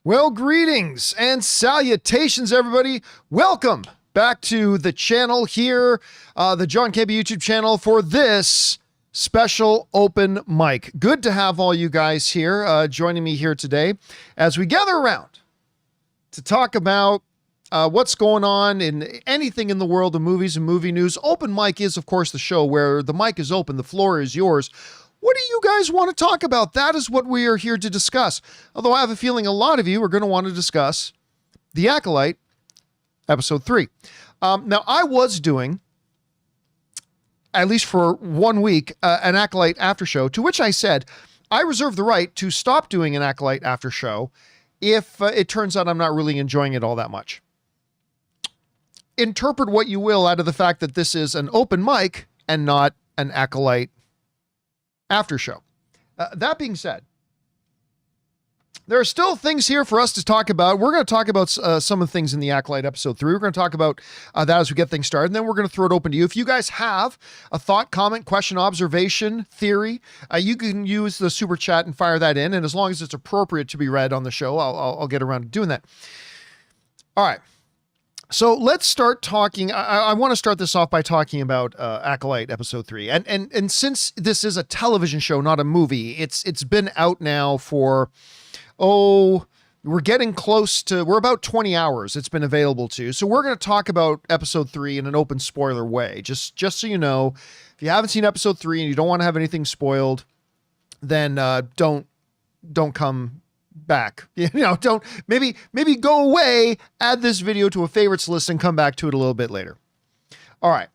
Well, greetings and salutations, everybody. Welcome back to the channel here, the John Campea YouTube channel for this special open mic. Good to have all you guys here joining me here today as we gather around to talk about what's going on in anything in the world of movies and movie news. Open mic is, of course, the show where the mic is open, the floor is yours. What do you guys want to talk about? That is what we are here to discuss. Although I have a feeling a lot of you are going to want to discuss The Acolyte, Episode 3. Now, I was doing, at least for 1 week, an Acolyte after show, to which I said, I reserve the right to stop doing an Acolyte after show if it turns out I'm not really enjoying it all that much. Interpret what you will out of the fact that this is an open mic and not an Acolyte after show. That being said, there are still things here for us to talk about. We're going to talk about some of the things in the Acolyte episode 3. We're going to talk about that as we get things started, and then we're going to throw it open to you. If you guys have a thought, comment, question, observation, theory, you can use the super chat and fire that in, and as long as it's appropriate to be read on the show, I'll get around to doing that. All right. So let's start talking. I want to start this off by talking about Acolyte episode 3. And since this is a television show, not a movie, it's been out now for, we're getting close to, we're about 20 hours it's been available to. So we're going to talk about episode 3 in an open spoiler way. Just so you know, if you haven't seen episode 3 and you don't want to have anything spoiled, then don't come back. Don't maybe go away, add this video to a favorites list and come back to it a little bit later. All right.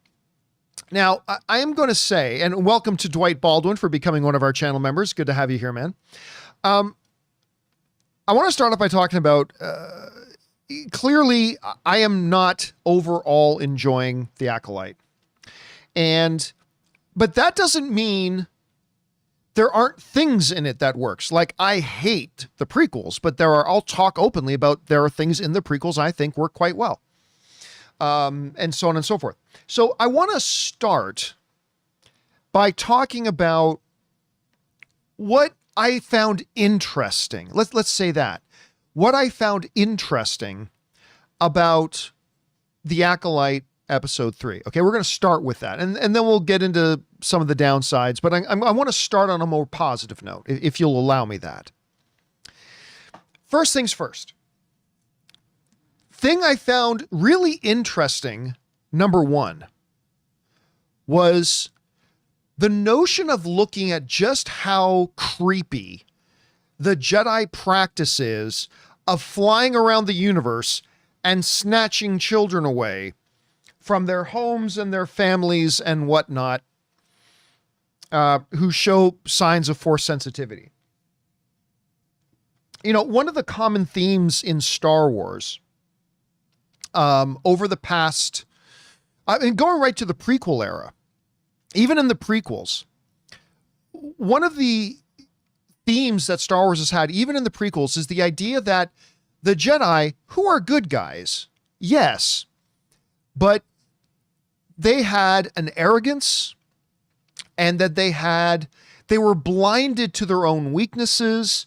Now, I am going to say, and welcome to Dwight Baldwin for becoming one of our channel members. Good to have you here, man. I want to start off by talking about, clearly, I am not overall enjoying The Acolyte. But that doesn't mean there aren't things in it that works. Like, I hate the prequels, but I'll talk openly about there are things in the prequels I think work quite well. And so on and so forth. So I want to start by talking about what I found interesting. Let's say that. What I found interesting about The Acolyte episode 3. Okay, we're going to start with that. And then we'll get into some of the downsides, but I want to start on a more positive note, if you'll allow me that. First things first. Thing I found really interesting, number one, was the notion of looking at just how creepy the Jedi practice is of flying around the universe and snatching children away from their homes and their families and whatnot, who show signs of Force sensitivity. One of the common themes in Star Wars, over the past, going right to the prequel era, even in the prequels, one of the themes that Star Wars has had, even in the prequels, is the idea that the Jedi, who are good guys, yes, but they had an arrogance, and that they were blinded to their own weaknesses,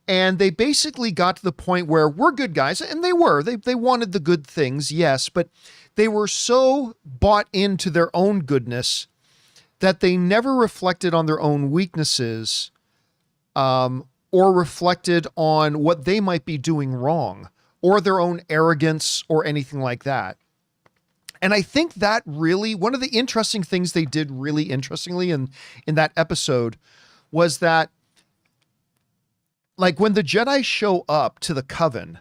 and they basically got to the point where we're good guys, and they wanted the good things, yes, but they were so bought into their own goodness that they never reflected on their own weaknesses, or reflected on what they might be doing wrong, or their own arrogance, or anything like that. And I think that really, one of the interesting things they did really interestingly in that episode was that, like, when the Jedi show up to the Coven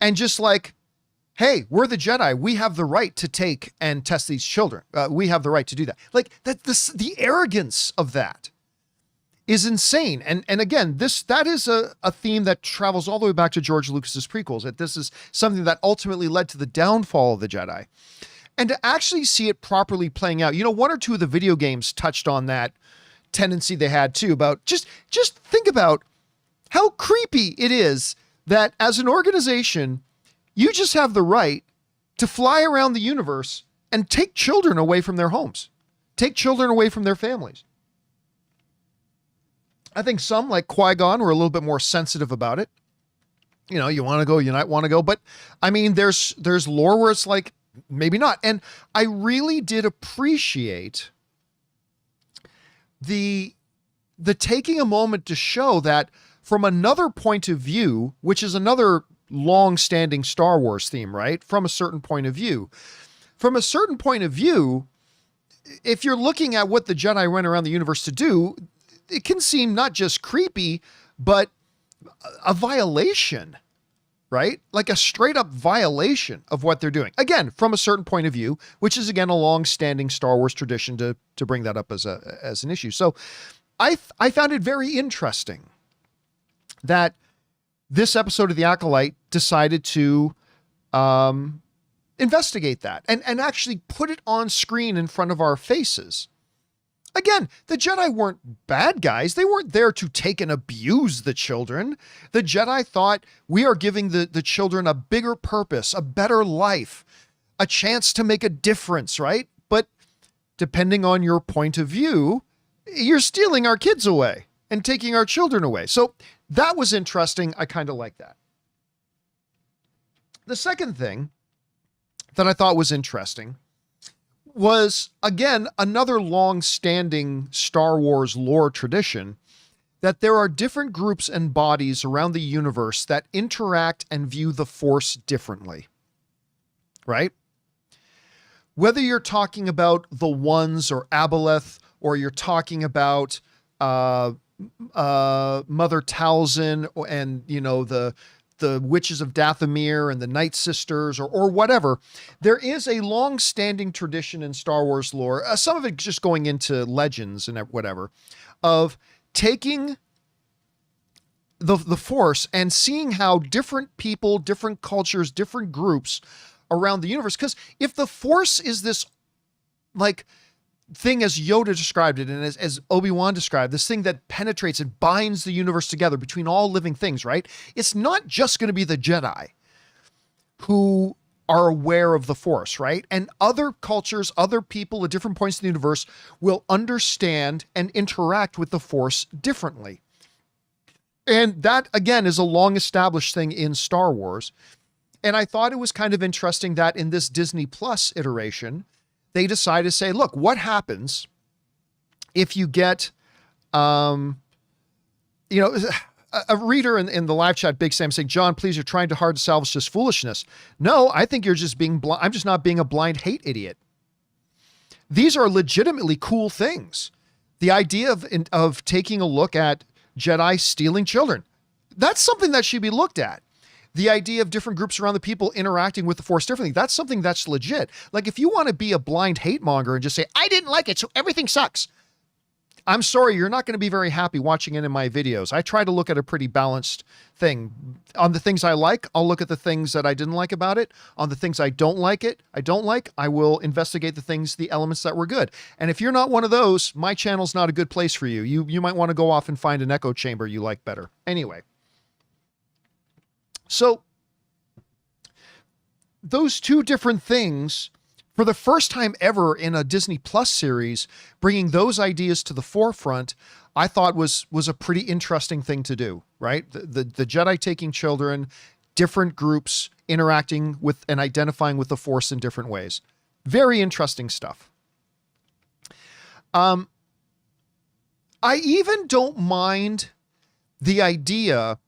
and just like, hey, we're the Jedi, we have the right to take and test these children. We have the right to do that. Like, the arrogance of that is insane. And again, that is a theme that travels all the way back to George Lucas's prequels, that this is something that ultimately led to the downfall of the Jedi. And to actually see it properly playing out, one or two of the video games touched on that tendency they had too, about just think about how creepy it is that as an organization, you just have the right to fly around the universe and take children away from their homes, take children away from their families. I think some, like Qui-Gon, were a little bit more sensitive about it. you want to go, you might want to go. But I mean, there's lore where it's like, maybe not. And I really did appreciate the taking a moment to show that from another point of view, which is another long-standing Star Wars theme, right? From a certain point of view. From a certain point of view, if you're looking at what the Jedi went around the universe to do, it can seem not just creepy, but a violation, right? Like a straight up violation of what they're doing. Again, from a certain point of view, which is again a long-standing Star Wars tradition to bring that up as an issue. So I found it very interesting that this episode of The Acolyte decided to investigate that and actually put it on screen in front of our faces. Again, the Jedi weren't bad guys. They weren't there to take and abuse the children. The Jedi thought, we are giving the children a bigger purpose, a better life, a chance to make a difference, right? But depending on your point of view, you're stealing our kids away and taking our children away. So that was interesting. I kind of like that. The second thing that I thought was interesting was, again, another long-standing Star Wars lore tradition, that there are different groups and bodies around the universe that interact and view the Force differently, right? Whether you're talking about the Ones or Aboleth, or you're talking about Mother Talzin and, the Witches of Dathomir and the Night Sisters or whatever, there is a long-standing tradition in Star Wars lore, some of it just going into legends and whatever, of taking the Force and seeing how different people, different cultures, different groups around the universe, because if the Force is this like thing as Yoda described it and as Obi-Wan described, this thing that penetrates and binds the universe together between all living things, right? It's not just going to be the Jedi who are aware of the Force, right? And other cultures, other people at different points in the universe will understand and interact with the Force differently. And that, again, is a long established thing in Star Wars. And I thought it was kind of interesting that in this Disney Plus iteration, they decided to say, look, what happens if you get, a reader in the live chat, Big Sam, saying, John, please, you're trying too hard to salvage this foolishness. No, I think you're just being blind. I'm just not being a blind hate idiot. These are legitimately cool things. The idea of taking a look at Jedi stealing children, that's something that should be looked at. The idea of different groups around the people interacting with the Force differently, that's something that's legit. Like if you want to be a blind hate monger and just say, I didn't like it, so everything sucks. I'm sorry, you're not going to be very happy watching any of my videos. I try to look at a pretty balanced thing. On the things I like, I'll look at the things that I didn't like about it. On the things I don't like, I will investigate the elements that were good. And if you're not one of those, my channel's not a good place for you. You might want to go off and find an echo chamber you like better. Anyway. So those two different things, for the first time ever in a Disney Plus series, bringing those ideas to the forefront, I thought was a pretty interesting thing to do, right? The Jedi taking children, different groups interacting with and identifying with the Force in different ways. Very interesting stuff. I even don't mind the idea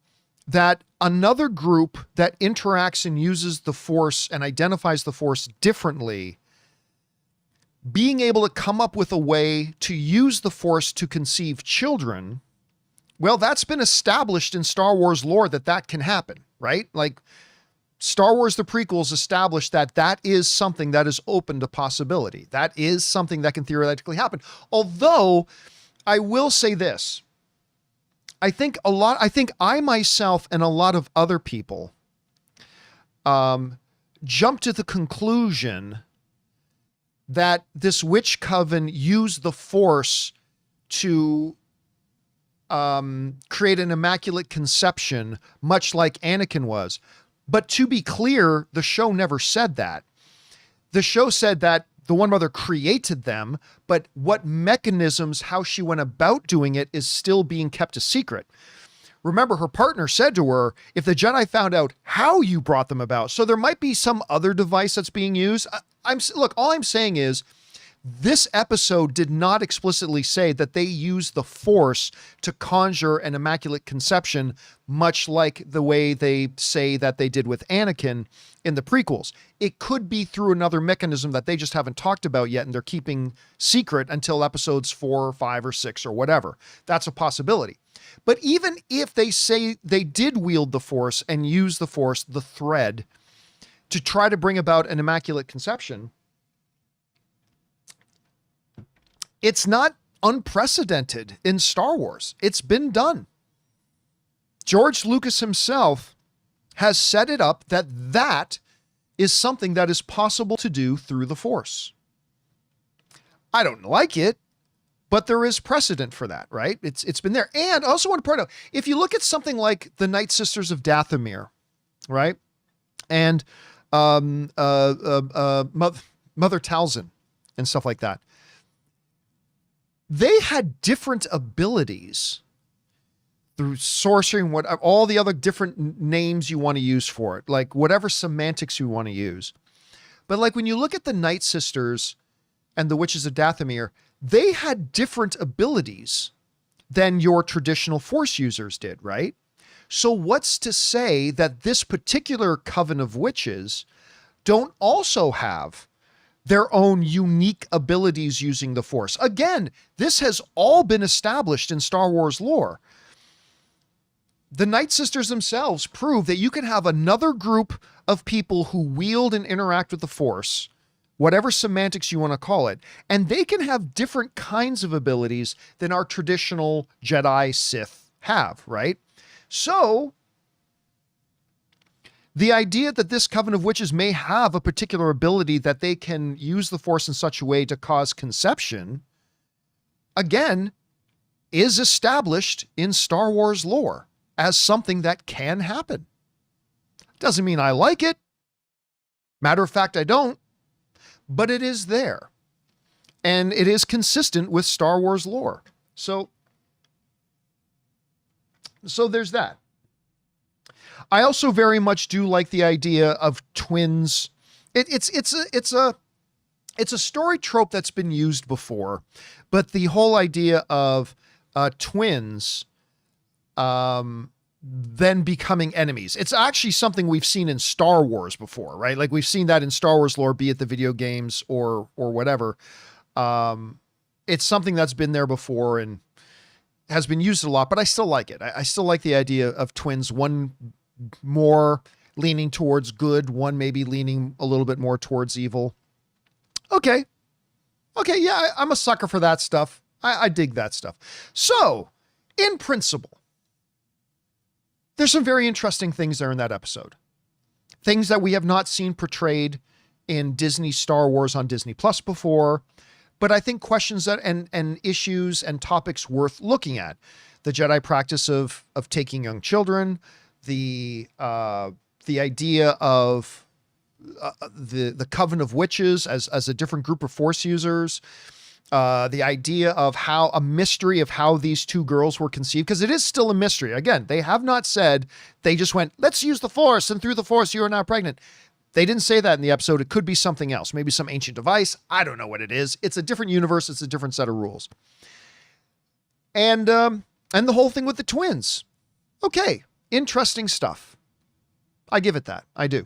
that another group that interacts and uses the Force and identifies the Force differently, being able to come up with a way to use the Force to conceive children, well, that's been established in Star Wars lore that can happen, right? Like Star Wars, the prequels established that is something that is open to possibility. That is something that can theoretically happen. Although I will say this, I think I myself and a lot of other people jumped to the conclusion that this witch coven used the Force to create an immaculate conception, much like Anakin was. But to be clear, the show never said that. The show said that the One Mother created them, but what mechanisms, how she went about doing it is still being kept a secret, remember, her partner said to her, if the Jedi found out how you brought them about, so there might be some other device that's being used. Look, all I'm saying is this episode did not explicitly say that they used the Force to conjure an Immaculate Conception, much like the way they say that they did with Anakin in the prequels. It could be through another mechanism that they just haven't talked about yet, and they're keeping secret until episodes 4 or 5 or 6 or whatever. That's a possibility. But even if they say they did wield the Force and use the Force, the thread, to try to bring about an Immaculate Conception, it's not unprecedented in Star Wars. It's been done. George Lucas himself has set it up that that is something that is possible to do through the Force. I don't like it, but there is precedent for that, right? It's been there. And I also want to point out, if you look at something like the Night Sisters of Dathomir, right? And Mother Talzin and stuff like that, they had different abilities through sorcery and all the other different names you want to use for it, like whatever semantics you want to use. But like when you look at the Night Sisters and the Witches of Dathomir, they had different abilities than your traditional Force users did, right? So what's to say that this particular coven of witches don't also have their own unique abilities using the Force? Again, this has all been established in Star Wars lore. The Night Sisters themselves prove that you can have another group of people who wield and interact with the Force, whatever semantics you want to call it, and they can have different kinds of abilities than our traditional Jedi Sith have, right? So the idea that this coven of witches may have a particular ability that they can use the Force in such a way to cause conception, again, is established in Star Wars lore as something that can happen. Doesn't mean I like it. Matter of fact, I don't, but it is there. And it is consistent with Star Wars lore. So there's that. I also very much do like the idea of twins. It's a story trope that's been used before, but the whole idea of twins then becoming enemies. It's actually something we've seen in Star Wars before, right? Like we've seen that in Star Wars lore, be it the video games or whatever. It's something that's been there before and has been used a lot, but I still like it. I still like the idea of twins, one more leaning towards good, one maybe leaning a little bit more towards evil. Okay, yeah, I'm a sucker for that stuff. I dig that stuff. So, in principle, there's some very interesting things there in that episode. Things that we have not seen portrayed in Disney Star Wars on Disney Plus before, but I think questions that and issues and topics worth looking at. The Jedi practice of taking young children, the idea of the Coven of Witches as a different group of Force users, the idea of how a mystery of how these two girls were conceived, because it is still a mystery. Again, they have not said, they just went, let's use the Force, and through the Force, you are now pregnant. They didn't say that in the episode. It could be something else, maybe some ancient device. I don't know what it is. It's a different universe. It's a different set of rules. And the whole thing with the twins. Okay, interesting stuff. I give it that. I do.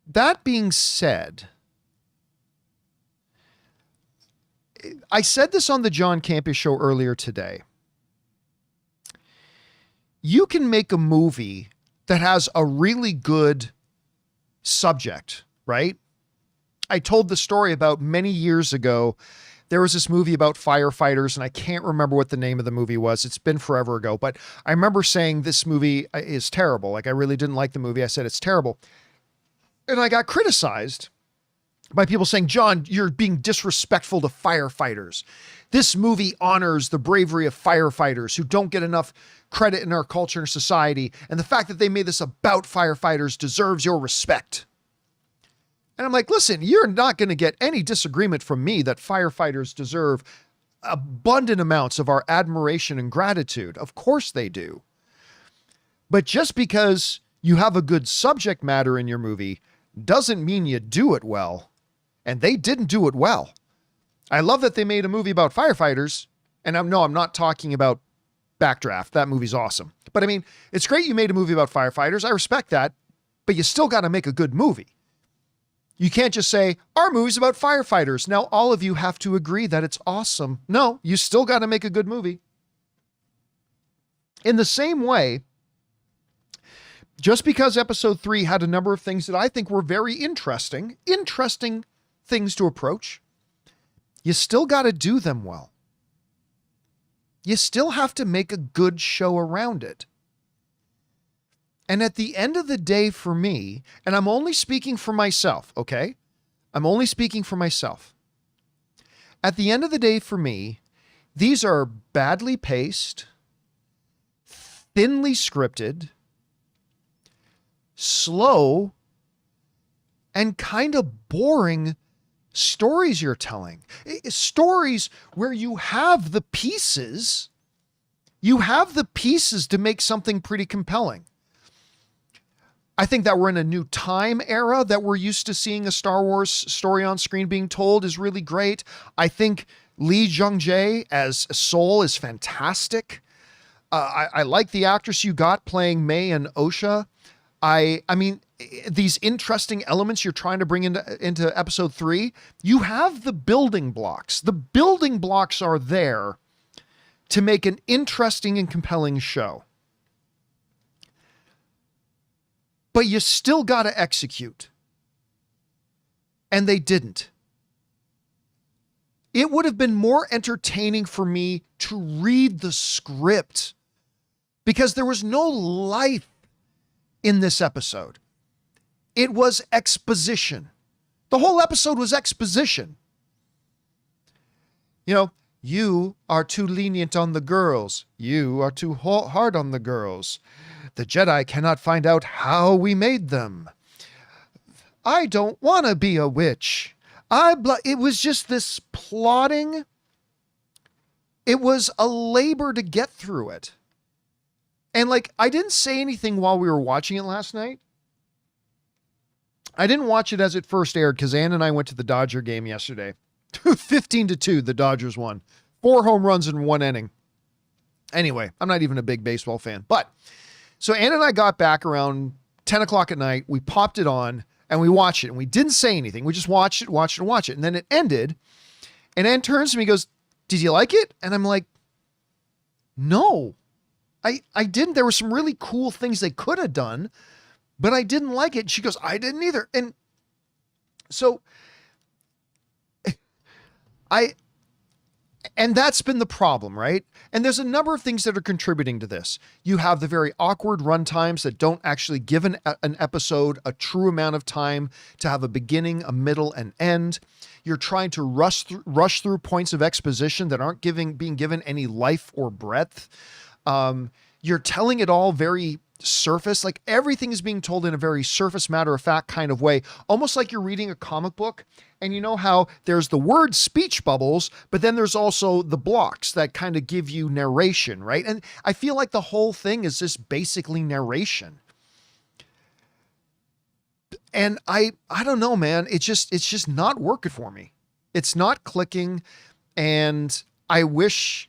That being said, I said this on the John Campea Show earlier today. You can make a movie that has a really good subject, right? I told the story about many years ago. There was this movie about firefighters, and I can't remember what the name of the movie was. It's been forever ago, but I remember saying this movie is terrible. Like, I really didn't like the movie. I said, it's terrible. And I got criticized by people saying, John, you're being disrespectful to firefighters. This movie honors the bravery of firefighters who don't get enough credit in our culture and society. And the fact that they made this about firefighters deserves your respect. And I'm like, listen, you're not going to get any disagreement from me that firefighters deserve abundant amounts of our admiration and gratitude. Of course they do. But just because you have a good subject matter in your movie doesn't mean you do it well. And they didn't do it well. I love that they made a movie about firefighters. And I'm not talking about Backdraft. That movie's awesome. But I mean, it's great you made a movie about firefighters. I respect that. But you still got to make a good movie. You can't just say, our movie's about firefighters. Now all of you have to agree that it's awesome. No, you still got to make a good movie. In the same way, just because episode 3 had a number of things that I think were very interesting things to approach, you still got to do them well. You still have to make a good show around it. And at the end of the day for me, and I'm only speaking for myself, okay? I'm only speaking for myself. At the end of the day for me, these are badly paced, thinly scripted, slow, and kind of boring stories you're telling. Stories where you have the pieces to make something pretty compelling. I think that we're in a new time era that we're used to seeing a Star Wars story on screen being told is really great. I think Lee Jung-jae as Sol is fantastic. I like the actress you got playing May and Osha. I mean, these interesting elements you're trying to bring into episode 3, you have the building blocks. The building blocks are there to make an interesting and compelling show. But you still got to execute. And they didn't. It would have been more entertaining for me to read the script because there was no life in this episode. It was exposition. The whole episode was exposition. You know, you are too lenient on the girls. You are too hard on the girls. The Jedi cannot find out how we made them. I don't want to be a witch. It was just this plotting. It was a labor to get through it. And like, I didn't say anything while we were watching it last night. I didn't watch it as it first aired because Ann and I went to the Dodger game yesterday. 15-2, the Dodgers won. 4 home runs in 1 inning. Anyway, I'm not even a big baseball fan. But, so Ann and I got back around 10 o'clock at night. We popped it on and we watched it. And we didn't say anything. We just watched it. And then it ended. And Ann turns to me and goes, did you like it? And I'm like, no, I didn't. There were some really cool things they could have done, but I didn't like it. And she goes, I didn't either. And so and that's been the problem, right? And there's a number of things that are contributing to this. You have the very awkward run times that don't actually give an episode a true amount of time to have a beginning, a middle, and end. You're trying to rush through points of exposition that aren't being given any life or breadth. You're telling it all very surface, like everything is being told in a very surface, matter-of-fact kind of way, almost like you're reading a comic book. And you know how there's the word speech bubbles, but then there's also the blocks that kind of give you narration, right? And I feel like the whole thing is just basically narration. And I don't know, man. It's just not working for me. It's not clicking, and I wish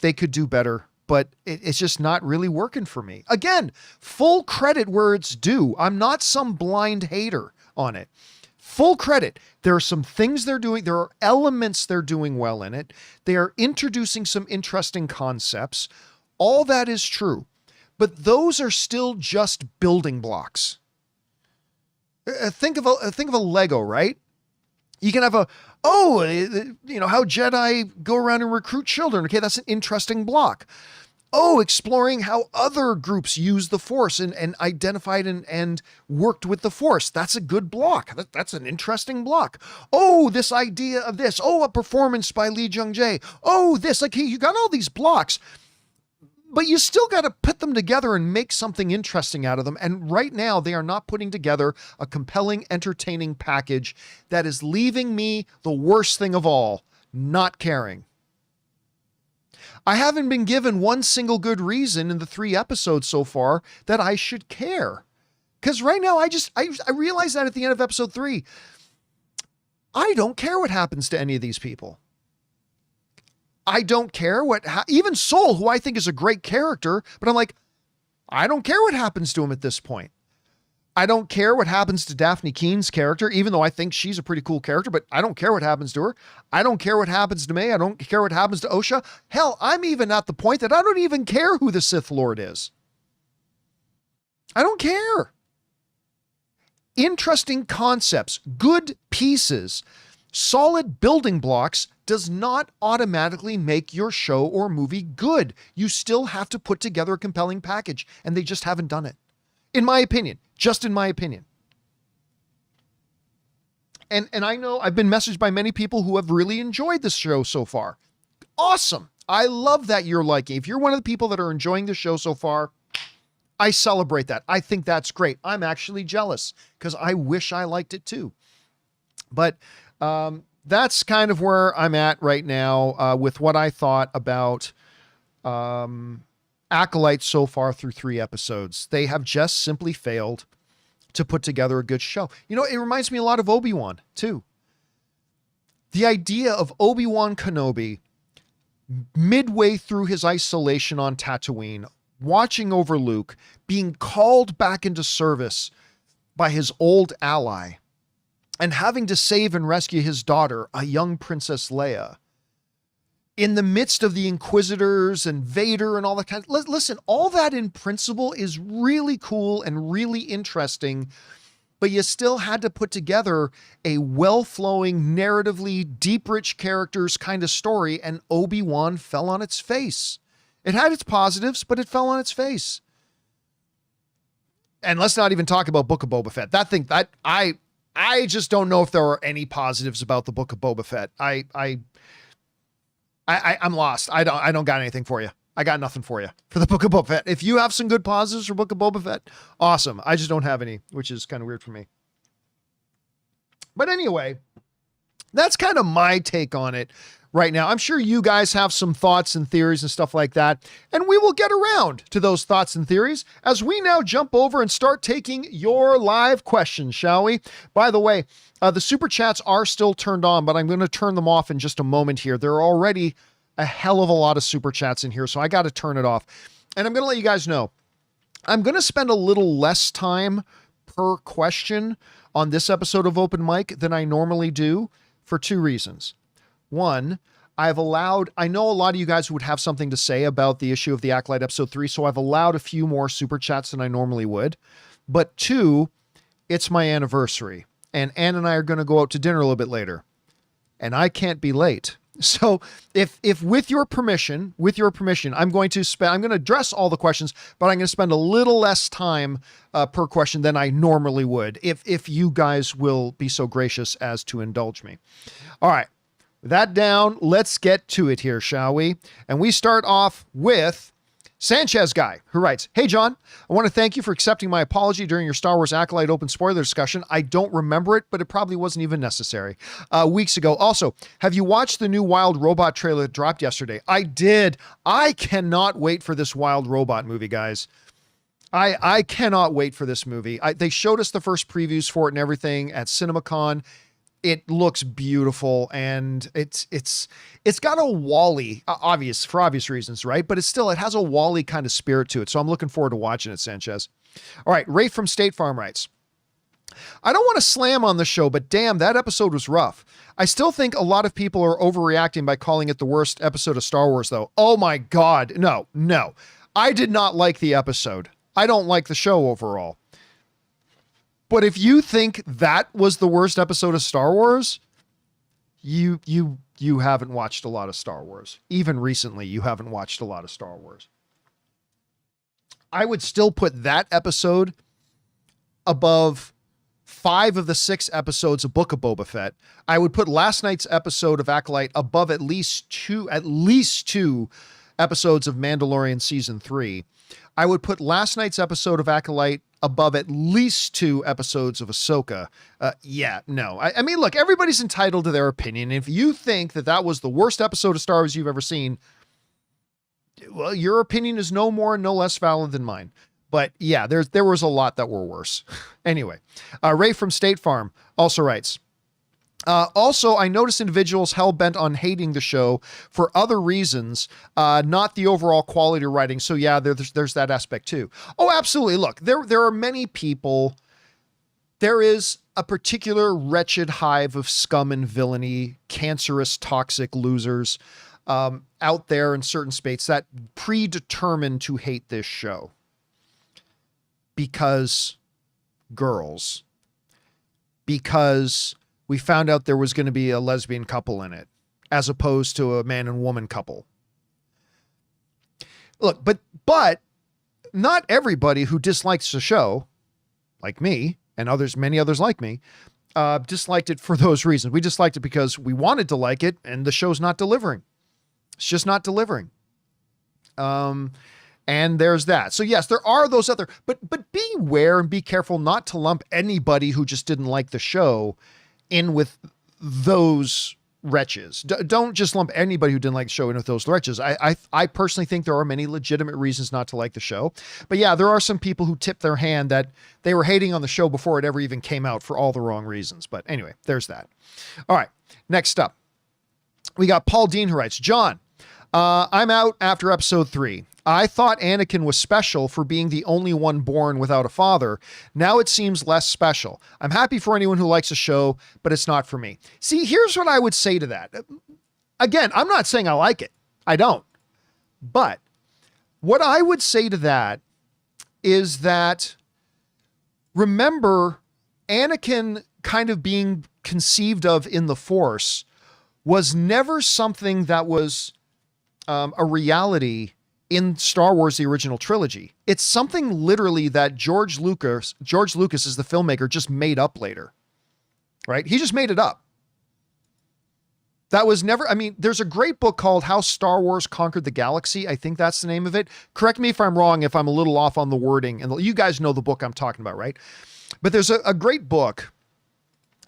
they could do better. But it's just not really working for me. Again, full credit where it's due. I'm not some blind hater on it. Full credit. There are some things they're doing. There are elements they're doing well in it. They are introducing some interesting concepts. All that is true. But those are still just building blocks. Think of a Lego, right? You can have how Jedi go around and recruit children. Okay, that's an interesting block. Oh, exploring how other groups use the Force and identified and worked with the Force. That's a good block. That's an interesting block. Oh, this idea of this. Oh, a performance by Lee Jung-jae. Oh, this. Like, you got all these blocks, but you still got to put them together and make something interesting out of them. And right now, they are not putting together a compelling, entertaining package that is leaving me the worst thing of all, not caring. I haven't been given one single good reason in the 3 episodes so far that I should care. Because right now, I realize that at the end of episode 3, I don't care what happens to any of these people. I don't care even Soul, who I think is a great character, but I'm like, I don't care what happens to him at this point. I don't care what happens to Daphne Keene's character, even though I think she's a pretty cool character, but I don't care what happens to her. I don't care what happens to May. I don't care what happens to Osha. Hell, I'm even at the point that I don't even care who the Sith Lord is. I don't care. Interesting concepts, good pieces, solid building blocks does not automatically make your show or movie good. You still have to put together a compelling package, and they just haven't done it. In my opinion, just in my opinion. And I know I've been messaged by many people who have really enjoyed this show so far. Awesome. I love that you're liking. If you're one of the people that are enjoying the show so far, I celebrate that. I think that's great. I'm actually jealous because I wish I liked it too. But that's kind of where I'm at right now with what I thought about Acolyte so far through 3 episodes. They have just simply failed to put together a good show. You know, it reminds me a lot of Obi-Wan too. The idea of Obi-Wan Kenobi midway through his isolation on Tatooine, watching over Luke, being called back into service by his old ally, and having to save and rescue his daughter, a young Princess Leia, in the midst of the Inquisitors and Vader and all that kind of, listen, all that in principle is really cool and really interesting, but you still had to put together a well-flowing, narratively deep, rich characters kind of story, and Obi-Wan fell on its face. It had its positives, but it fell on its face. And let's not even talk about Book of Boba Fett. That thing, I just don't know if there are any positives about the Book of Boba Fett. I'm lost. I don't got anything for you. I got nothing for you for the Book of Boba Fett. If you have some good positives for Book of Boba Fett, awesome. I just don't have any, which is kind of weird for me. But anyway, that's kind of my take on it right now. I'm sure you guys have some thoughts and theories and stuff like that, and we will get around to those thoughts and theories as we now jump over and start taking your live questions, shall we? By the way, the super chats are still turned on, but I'm going to turn them off in just a moment here. There are already a hell of a lot of super chats in here, so I got to turn it off. And I'm going to let you guys know, I'm going to spend a little less time per question on this episode of Open Mic than I normally do for 2 reasons. One, I know a lot of you guys would have something to say about the issue of the Acolyte episode 3, so I've allowed a few more super chats than I normally would. But 2, it's my anniversary, and Ann and I are going to go out to dinner a little bit later, and I can't be late. So if with your permission, I'm going to address all the questions, but I'm going to spend a little less time per question than I normally would, if you guys will be so gracious as to indulge me. All right. That down, let's get to it here, shall we? And we start off with Sanchez Guy, who writes, "Hey, John, I want to thank you for accepting my apology during your Star Wars Acolyte open spoiler discussion. I don't remember it, but it probably wasn't even necessary weeks ago. Also, have you watched the new Wild Robot trailer that dropped yesterday?" I did. I cannot wait for this Wild Robot movie, guys. I cannot wait for this movie. They showed us the first previews for it and everything at CinemaCon. It looks beautiful, and it's got a Wall-E, for obvious reasons, right? But it has a Wall-E kind of spirit to it. So I'm looking forward to watching it, Sanchez. All right. Ray from State Farm writes, "I don't want to slam on the show, but damn, that episode was rough. I still think a lot of people are overreacting by calling it the worst episode of Star Wars, though. Oh my God. No. I did not like the episode. I don't like the show overall. But if you think that was the worst episode of Star Wars, you haven't watched a lot of Star Wars. Even recently, you haven't watched a lot of Star Wars. I would still put that episode above 5 of the 6 episodes of Book of Boba Fett. I would put last night's episode of Acolyte above at least two episodes of Mandalorian Season 3. I would put last night's episode of Acolyte above at least 2 episodes of Ahsoka. I mean, look, everybody's entitled to their opinion. If you think that was the worst episode of Star Wars you've ever seen, well, your opinion is no more and no less valid than mine. But yeah, there was a lot that were worse. Anyway, Ray from State Farm also writes, also, I noticed individuals hell-bent on hating the show for other reasons, not the overall quality of writing. So yeah, there's that aspect too. Oh, absolutely. Look, there are many people. There is a particular wretched hive of scum and villainy, cancerous, toxic losers out there in certain spaces that predetermined to hate this show. Because girls. Because we found out there was going to be a lesbian couple in it, as opposed to a man and woman couple. Look, but not everybody who dislikes the show, like me and many others like me, disliked it for those reasons. We disliked it because we wanted to like it, and the show's not delivering. It's just not delivering. And there's that. So yes, there are those other, but beware and be careful not to lump anybody who just didn't like the show in with those wretches. Don't just lump anybody who didn't like the show in with those wretches. I personally think there are many legitimate reasons not to like the show, but yeah, there are some people who tipped their hand that they were hating on the show before it ever even came out for all the wrong reasons. But anyway, there's that. All right. Next up, we got Paul Dean who writes, John, I'm out after episode 3. I thought Anakin was special for being the only one born without a father. Now it seems less special. I'm happy for anyone who likes the show, but it's not for me. See, here's what I would say to that. Again, I'm not saying I like it. I don't. But what I would say to that is that remember, Anakin kind of being conceived of in the Force was never something that was a reality in Star Wars, the original trilogy. It's something literally that George Lucas is the filmmaker, just made up later, right? He just made it up. That was never, I mean, there's a great book called How Star Wars Conquered the Galaxy. I think that's the name of it. Correct me if I'm wrong, if I'm a little off on the wording, and you guys know the book I'm talking about, right? But there's a great book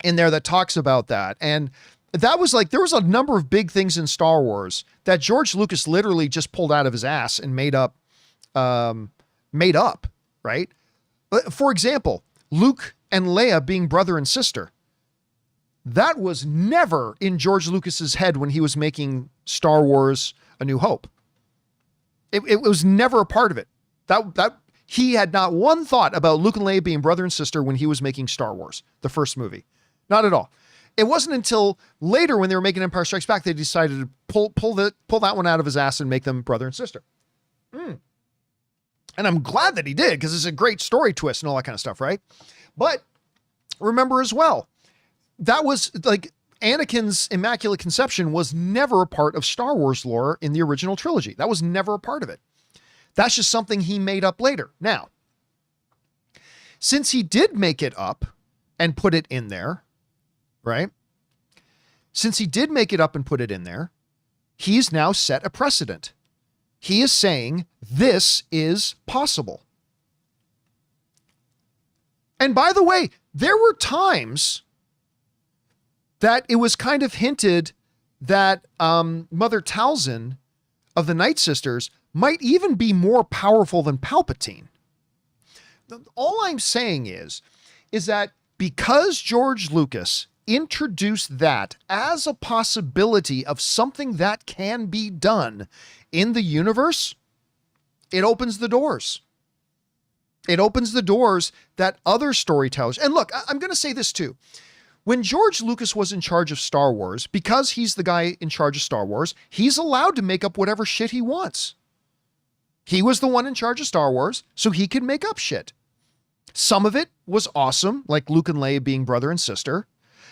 in there that talks about that. And that was like, there was a number of big things in Star Wars that George Lucas literally just pulled out of his ass and made up, right? For example, Luke and Leia being brother and sister. That was never in George Lucas's head when he was making Star Wars A New Hope. It was never a part of it. That he had not one thought about Luke and Leia being brother and sister when he was making Star Wars, the first movie. Not at all. It wasn't until later when they were making Empire Strikes Back, they decided to pull that one out of his ass and make them brother and sister. And I'm glad that he did, because it's a great story twist and all that kind of stuff, right? But remember as well, that was like Anakin's Immaculate Conception was never a part of Star Wars lore in the original trilogy. That was never a part of it. That's just something he made up later. Now, since he did make it up and put it in there, right? Since he did make it up and put it in there, he's now set a precedent. He is saying this is possible. And by the way, there were times that it was kind of hinted that Mother Talzin of the Night Sisters might even be more powerful than Palpatine. All I'm saying is that because George Lucas introduced that as a possibility of something that can be done in the universe, it opens the doors. It opens the doors that other storytellers, and look, I'm going to say this too. When George Lucas was in charge of Star Wars, because he's the guy in charge of Star Wars, he's allowed to make up whatever shit he wants. He was the one in charge of Star Wars, so he can make up shit. Some of it was awesome, like Luke and Leia being brother and sister.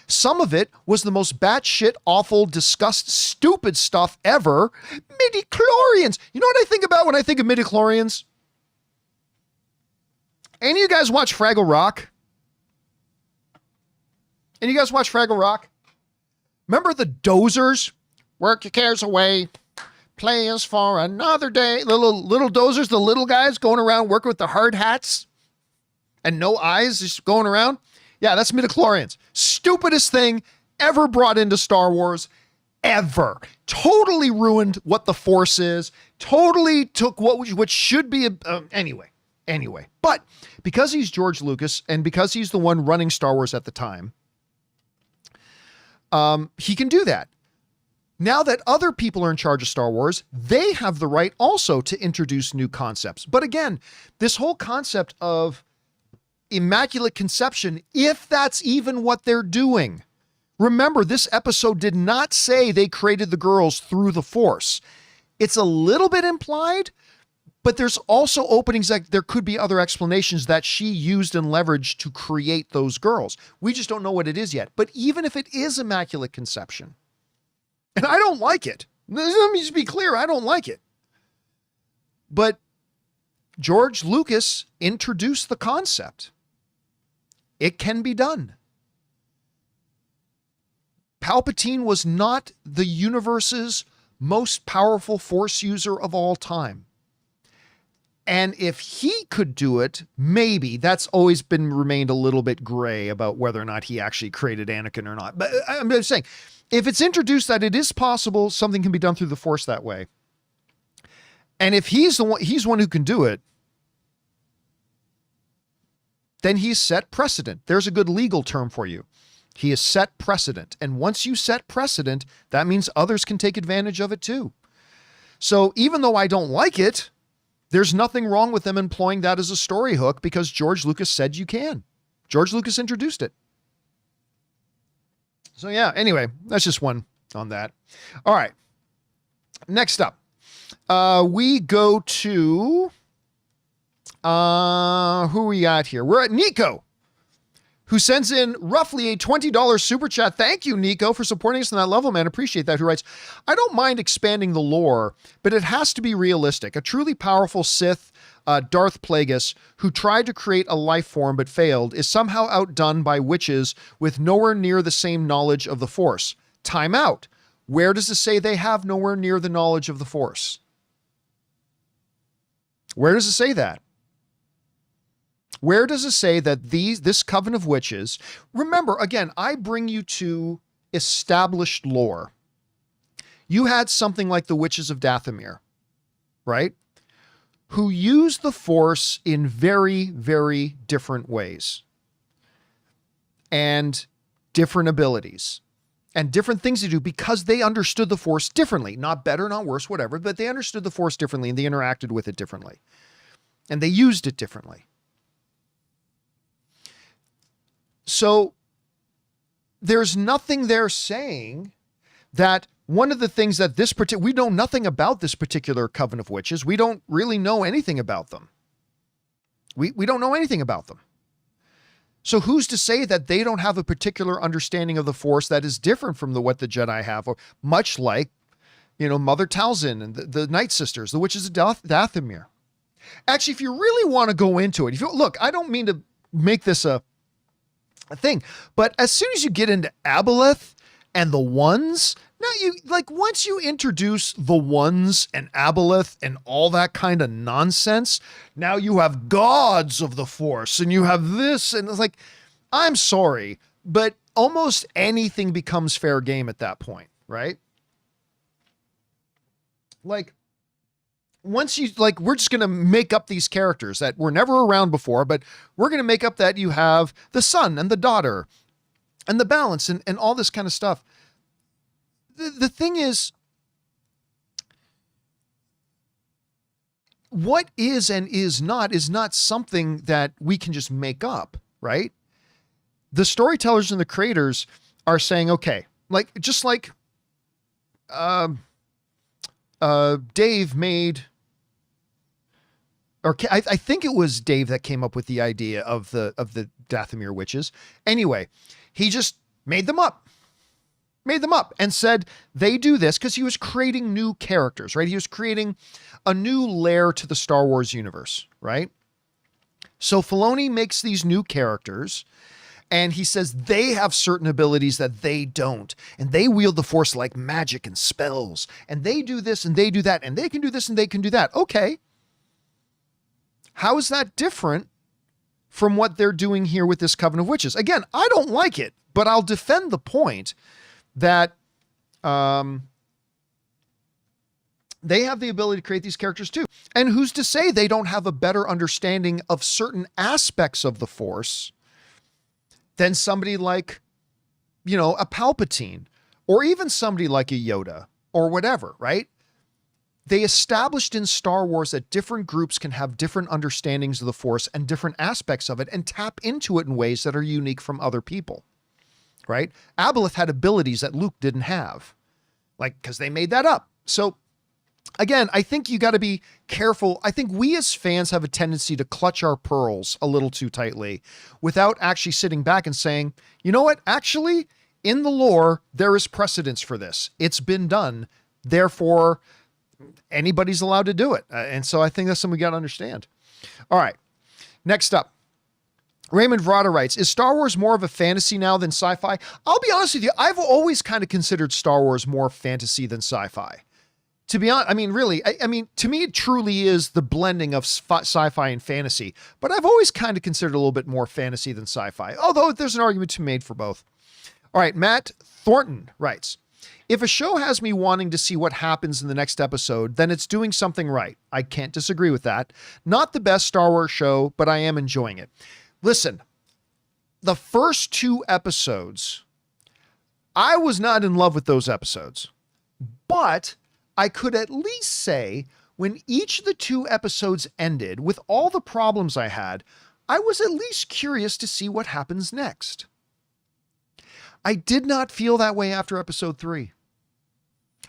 Some of it was the most batshit, awful, disgust, stupid stuff ever. Midichlorians. You know what I think about when I think of midichlorians? Any of you guys watch Fraggle Rock? Any of you guys watch Fraggle Rock? Remember the dozers? Work your cares away. Play is for another day. Little dozers, the little guys going around working with the hard hats and no eyes just going around. Yeah, that's midichlorians. Stupidest thing ever brought into Star Wars. ever. Totally ruined what the Force is. Totally took what should be anyway. But because he's George Lucas and because he's the one running Star Wars at the time, he can do that. Now that other people are in charge of Star Wars, they have the right also to introduce new concepts. But again, this whole concept of Immaculate Conception, if that's even what they're doing. Remember, this episode did not say they created the girls through the Force. It's a little bit implied, but there's also openings that there could be other explanations that she used and leveraged to create those girls. We just don't know what it is yet. But even if it is Immaculate Conception, and I don't like it. Let me just be clear, I don't like it. But George Lucas introduced the concept. It can be done. Palpatine was not the universe's most powerful Force user of all time. And if he could do it, maybe. That's always remained a little bit gray about whether or not he actually created Anakin or not. But I'm just saying, if it's introduced that it is possible, something can be done through the Force that way. And if he's one who can do it, then he's set precedent. There's a good legal term for you. He has set precedent. And once you set precedent, that means others can take advantage of it too. So even though I don't like it, there's nothing wrong with them employing that as a story hook because George Lucas said you can. George Lucas introduced it. So yeah, anyway, that's just one on that. All right. Next up, we go to, who we got here? We're at Nico, who sends in roughly a $20 super chat. Thank you, Nico, for supporting us on that level, man. Appreciate that. Who writes, I don't mind expanding the lore, but it has to be realistic. A truly powerful Sith, Darth Plagueis, who tried to create a life form but failed, is somehow outdone by witches with nowhere near the same knowledge of the Force. Time out. Where does it say they have nowhere near the knowledge of the Force? Where does it say that? Where does it say that this coven of witches, remember, again, I bring you to established lore. You had something like the Witches of Dathomir, right? Who used the Force in very, very different ways and different abilities and different things to do because they understood the Force differently, not better, not worse, whatever, but they understood the Force differently and they interacted with it differently and they used it differently. So there's nothing there saying that one of the things that we know nothing about this particular coven of witches. We don't really know anything about them. We don't know anything about them. So who's to say that they don't have a particular understanding of the Force that is different from what the Jedi have, or much like, Mother Talzin and the Night Sisters, the Witches of Dathomir. Actually, if you really want to go into it, look, I don't mean to make this a thing, but as soon as you get into Aboleth and the Ones, now once you introduce the Ones and Aboleth and all that kind of nonsense, now you have gods of the Force and you have this, and it's like, I'm sorry, but almost anything becomes fair game at that point, right? Once you, we're just going to make up these characters that were never around before, but we're going to make up that you have the son and the daughter and the balance and all this kind of stuff. The thing is, what is and is not something that we can just make up, right? The storytellers and the creators are saying, okay, Dave made, or I think it was Dave that came up with the idea of the Dathomir witches. Anyway, he just made them up and said they do this because he was creating new characters, right? He was creating a new layer to the Star Wars universe, right? So Filoni makes these new characters and he says they have certain abilities that they don't, and they wield the Force like magic and spells, and they do this and they do that, and they can do this and they can do that. Okay. How is that different from what they're doing here with this Coven of Witches? Again, I don't like it, but I'll defend the point that they have the ability to create these characters too. And who's to say they don't have a better understanding of certain aspects of the Force than somebody like, you know, a Palpatine, or even somebody like a Yoda or whatever, right? They established in Star Wars that different groups can have different understandings of the Force and different aspects of it and tap into it in ways that are unique from other people, right? Aboleth had abilities that Luke didn't have, like, because they made that up. So again, I think you got to be careful. I think we as fans have a tendency to clutch our pearls a little too tightly without actually sitting back and saying, you know what, actually, in the lore, there is precedence for this. It's been done. Therefore, anybody's allowed to do it. And so I think that's something we got to understand. All right. Next up, Raymond Verada writes, is Star Wars more of a fantasy now than sci-fi? I'll be honest with you. I've always kind of considered Star Wars more fantasy than sci-fi. To be honest, I mean, really, I mean, to me, it truly is the blending of sci-fi and fantasy, but I've always kind of considered a little bit more fantasy than sci-fi, although there's an argument to be made for both. All right. Matt Thornton writes, if a show has me wanting to see what happens in the next episode, then it's doing something right. I can't disagree with that. Not the best Star Wars show, but I am enjoying it. Listen, the first 2 episodes, I was not in love with those episodes, but I could at least say when each of the 2 episodes ended with all the problems I had, I was at least curious to see what happens next. I did not feel that way after episode 3.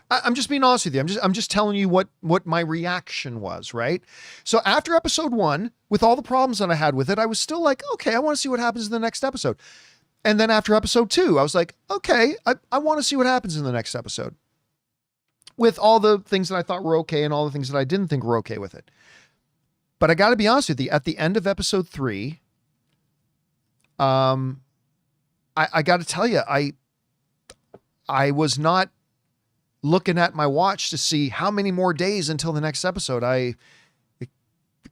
I'm just being honest with you. I'm just telling you what my reaction was, right? So after episode 1, with all the problems that I had with it, I was still like, okay, I want to see what happens in the next episode. And then after episode 2, I was like, okay, I want to see what happens in the next episode. With all the things that I thought were okay and all the things that I didn't think were okay with it. But I got to be honest with you, at the end of episode 3, I got to tell you, I was not looking at my watch to see how many more days until the next episode. It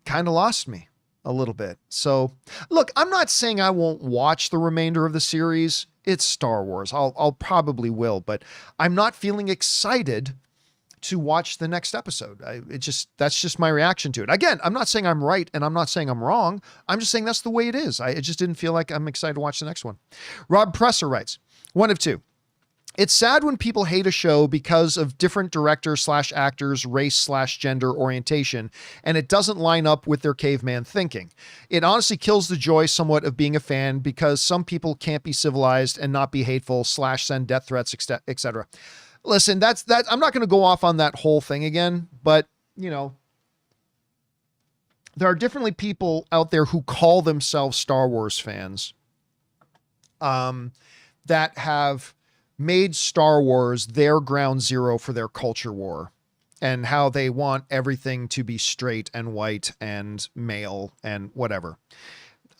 kind of lost me a little bit. So look, I'm not saying I won't watch the remainder of the series. It's Star Wars. I'll probably will, but I'm not feeling excited to watch the next episode. That's just my reaction to it. Again, I'm not saying I'm right and I'm not saying I'm wrong. I'm just saying that's the way it is. It just didn't feel like I'm excited to watch the next one. Rob Presser writes, 1 of 2. It's sad when people hate a show because of different director/actors, race/gender orientation, and it doesn't line up with their caveman thinking. It honestly kills the joy somewhat of being a fan because some people can't be civilized and not be hateful/send death threats, etc. Listen, that's I'm not going to go off on that whole thing again, but you know, there are definitely people out there who call themselves Star Wars fans, that have made Star Wars their ground zero for their culture war and how they want everything to be straight and white and male and whatever.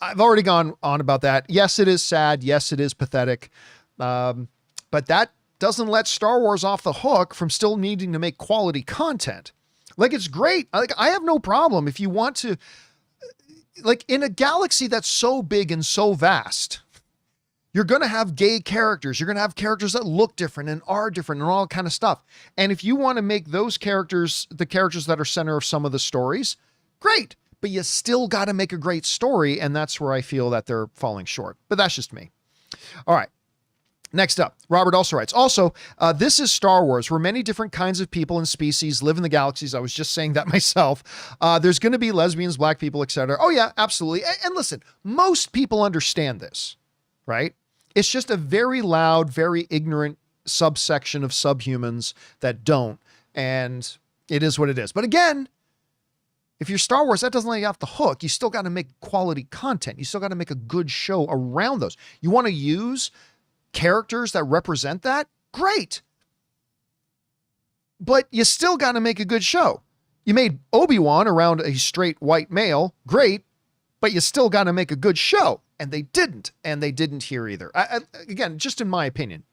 I've already gone on about that. Yes, it is sad. Yes, it is pathetic. But that doesn't let Star Wars off the hook from still needing to make quality content. Like, it's great. Like, I have no problem if you want to, like, in a galaxy that's so big and so vast, you're going to have gay characters. You're going to have characters that look different and are different and all kind of stuff. And if you want to make those characters the characters that are center of some of the stories, great. But you still got to make a great story. And that's where I feel that they're falling short. But that's just me. All right. Next up, Robert also writes, this is Star Wars, where many different kinds of people and species live in the galaxies. I was just saying that myself. There's going to be lesbians, black people, etc. Oh, yeah, absolutely. And listen, most people understand this, right? It's just a very loud, very ignorant subsection of subhumans that don't. And it is what it is. But again, if you're Star Wars, that doesn't let you off the hook. You still got to make quality content. You still got to make a good show around those. You want to use characters that represent that? Great. But you still got to make a good show. You made Obi-Wan around a straight white male. Great. But you still got to make a good show. And they didn't. And they didn't here either. Again, just in my opinion.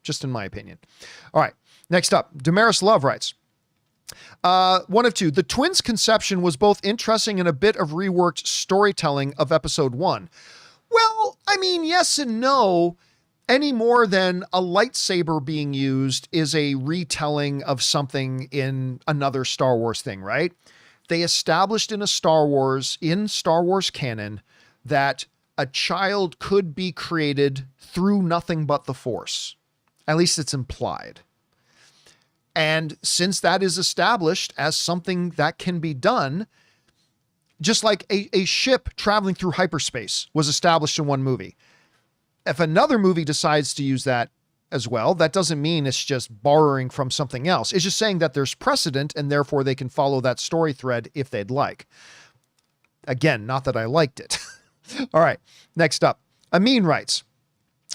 All right. Next up, Damaris Love writes, 1 of 2. The twins' conception was both interesting and a bit of reworked storytelling of episode 1. Well, I mean, yes and no. any more than a lightsaber being used is a retelling of something in another Star Wars thing, right? They established in Star Wars canon that a child could be created through nothing but the Force. At least it's implied. And since that is established as something that can be done, just like a ship traveling through hyperspace was established in one movie. If another movie decides to use that as well, that doesn't mean it's just borrowing from something else. It's just saying that there's precedent and therefore they can follow that story thread if they'd like. Again, not that I liked it. All right, next up. Amin writes,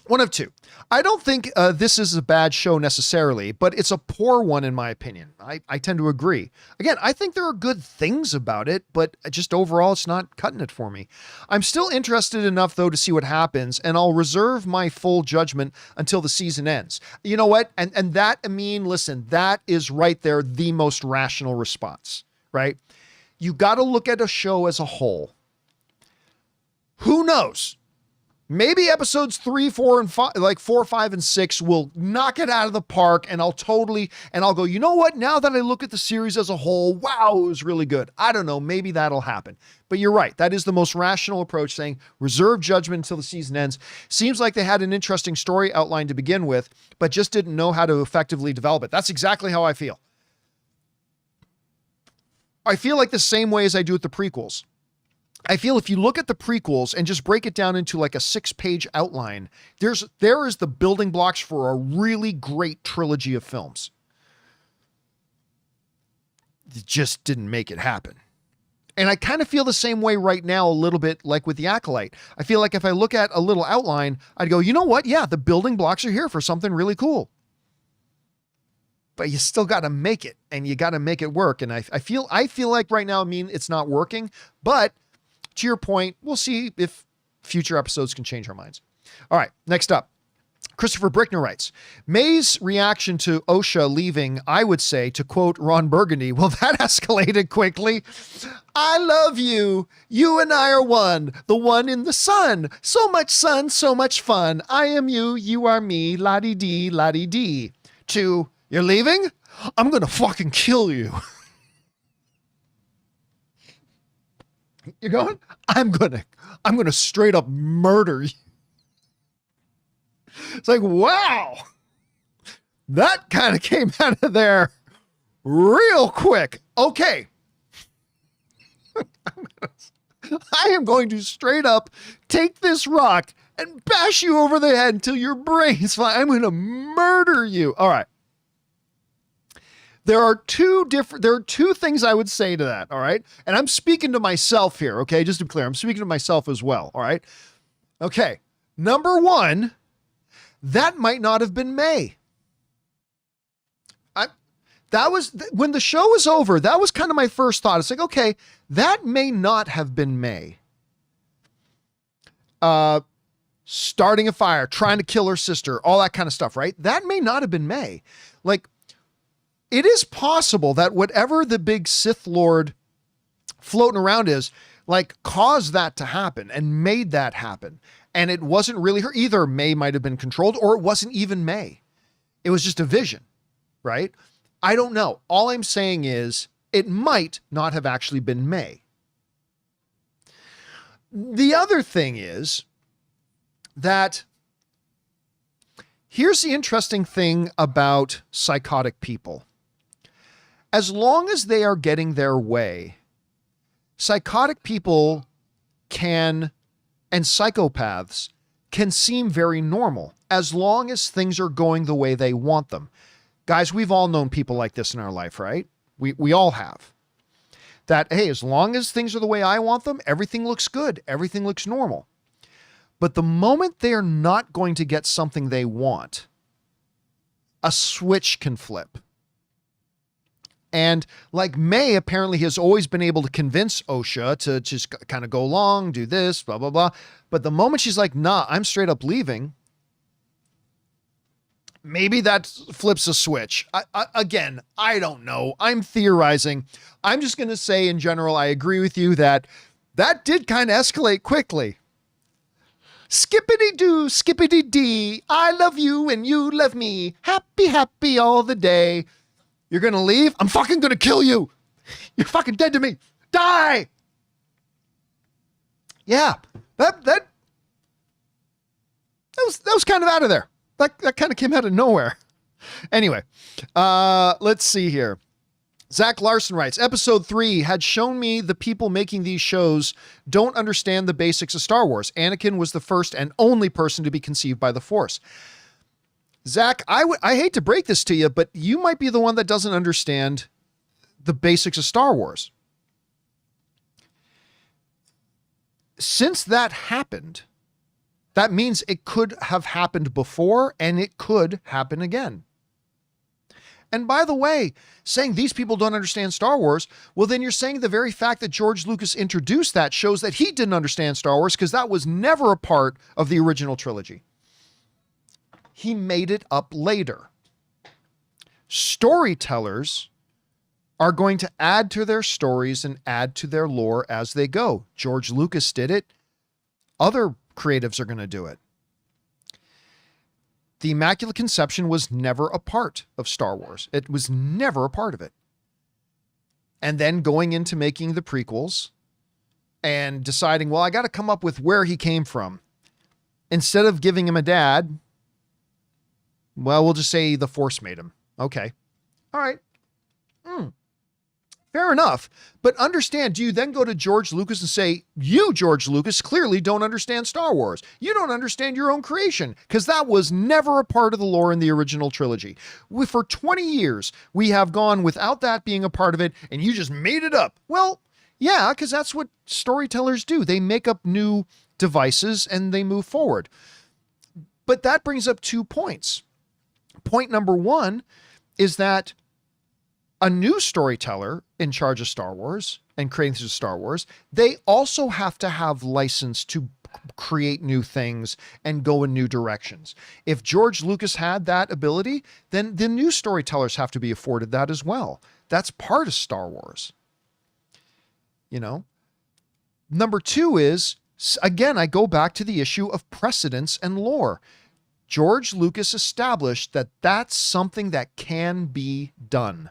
one of two. I don't think this is a bad show necessarily, but it's a poor one in my opinion. I tend to agree. Again, I think there are good things about it, but just overall, it's not cutting it for me. I'm still interested enough though to see what happens, and I'll reserve my full judgment until the season ends. You know what? And that, Amin, listen, that is right there the most rational response, right? You got to look at a show as a whole. Who knows? Maybe episodes 3, 4, and 5, like 4, 5, and 6 will knock it out of the park, and I'll go, you know what? Now that I look at the series as a whole, wow, it was really good. I don't know. Maybe that'll happen. But you're right. That is the most rational approach, saying reserve judgment until the season ends. Seems like they had an interesting story outlined to begin with, but just didn't know how to effectively develop it. That's exactly how I feel. I feel like the same way as I do with the prequels. I feel if you look at the prequels and just break it down into like a 6-page outline, there is the building blocks for a really great trilogy of films. It just didn't make it happen. And I kind of feel the same way right now, a little bit like with the Acolyte. I feel like if I look at a little outline, I'd go, you know what? Yeah, the building blocks are here for something really cool. But you still got to make it, and you got to make it work. And I feel like right now, I mean, it's not working, but to your point, we'll see if future episodes can change our minds. All right, next up. Christopher Brickner writes, May's reaction to Osha leaving, I would say, to quote Ron Burgundy, well, that escalated quickly. I love you. You and I are one. The one in the sun. So much sun, so much fun. I am you. You are me. La-dee-dee, la-dee-dee. To, you're leaving? I'm going to fucking kill you. You're going? I'm gonna straight up murder you. It's like, wow, that kind of came out of there real quick. Okay. I am going to straight up take this rock and bash you over the head until your brain's fine. I'm going to murder you. All right. There are two things I would say to that, all right? And I'm speaking to myself here, okay? Just to be clear, I'm speaking to myself as well, all right? Okay, number one, that might not have been May. When the show was over, that was kind of my first thought. It's like, okay, that may not have been May. Starting a fire, trying to kill her sister, all that kind of stuff, right? That may not have been May. Like, it is possible that whatever the big Sith Lord floating around is, like, caused that to happen and made that happen. And it wasn't really her. Either May might have been controlled, or it wasn't even May. It was just a vision, right? I don't know. All I'm saying is it might not have actually been May. The other thing is that here's the interesting thing about psychotic people. As long as they are getting their way, psychotic people and psychopaths can seem very normal as long as things are going the way they want them. Guys, we've all known people like this in our life, right? We all have. That, hey, as long as things are the way I want them, everything looks good. Everything looks normal. But the moment they are not going to get something they want, a switch can flip. And like May apparently has always been able to convince Osha to just kind of go along, do this, blah, blah, blah. But the moment she's like, nah, I'm straight up leaving, maybe that flips a switch. Again, I don't know. I'm theorizing. I'm just going to say in general, I agree with you that did kind of escalate quickly. Skippity-doo, skippity-dee. I love you and you love me. Happy, happy all the day. You're going to leave? I'm fucking going to kill you. You're fucking dead to me. Die. Yeah, that was kind of out of there. That kind of came out of nowhere. Anyway, let's see here. Zach Larson writes, episode 3 had shown me the people making these shows don't understand the basics of Star Wars. Anakin was the first and only person to be conceived by the Force. Zach, I hate to break this to you, but you might be the one that doesn't understand the basics of Star Wars. Since that happened, that means it could have happened before and it could happen again. And by the way, saying these people don't understand Star Wars, well, then you're saying the very fact that George Lucas introduced that shows that he didn't understand Star Wars because that was never a part of the original trilogy. He made it up later. Storytellers are going to add to their stories and add to their lore as they go. George Lucas did it. Other creatives are going to do it. The Immaculate Conception was never a part of Star Wars. It was never a part of it. And then going into making the prequels and deciding, well, I got to come up with where he came from. Instead of giving him a dad, well, we'll just say the Force made him. Okay. All right. Fair enough. But understand, do you then go to George Lucas and say, you, George Lucas, clearly don't understand Star Wars. You don't understand your own creation, because that was never a part of the lore in the original trilogy. For 20 years, we have gone without that being a part of it, and you just made it up. Well, yeah, because that's what storytellers do. They make up new devices and they move forward. But that brings up 2 points. Point number 1 is that a new storyteller in charge of Star Wars and creating Star Wars, they also have to have license to create new things and go in new directions. If George Lucas had that ability, then the new storytellers have to be afforded that as well. That's part of Star Wars. You know? Number 2 is, again, I go back to the issue of precedence and lore. George Lucas established that that's something that can be done.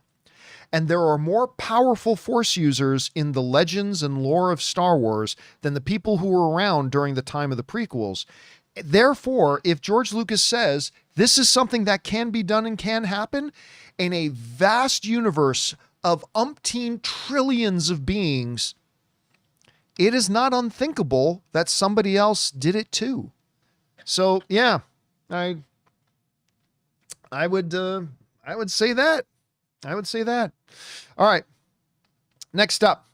And there are more powerful Force users in the legends and lore of Star Wars than the people who were around during the time of the prequels. Therefore, if George Lucas says this is something that can be done and can happen in a vast universe of umpteen trillions of beings, it is not unthinkable that somebody else did it too. So yeah, I would say that. I would say that. All right. Next up.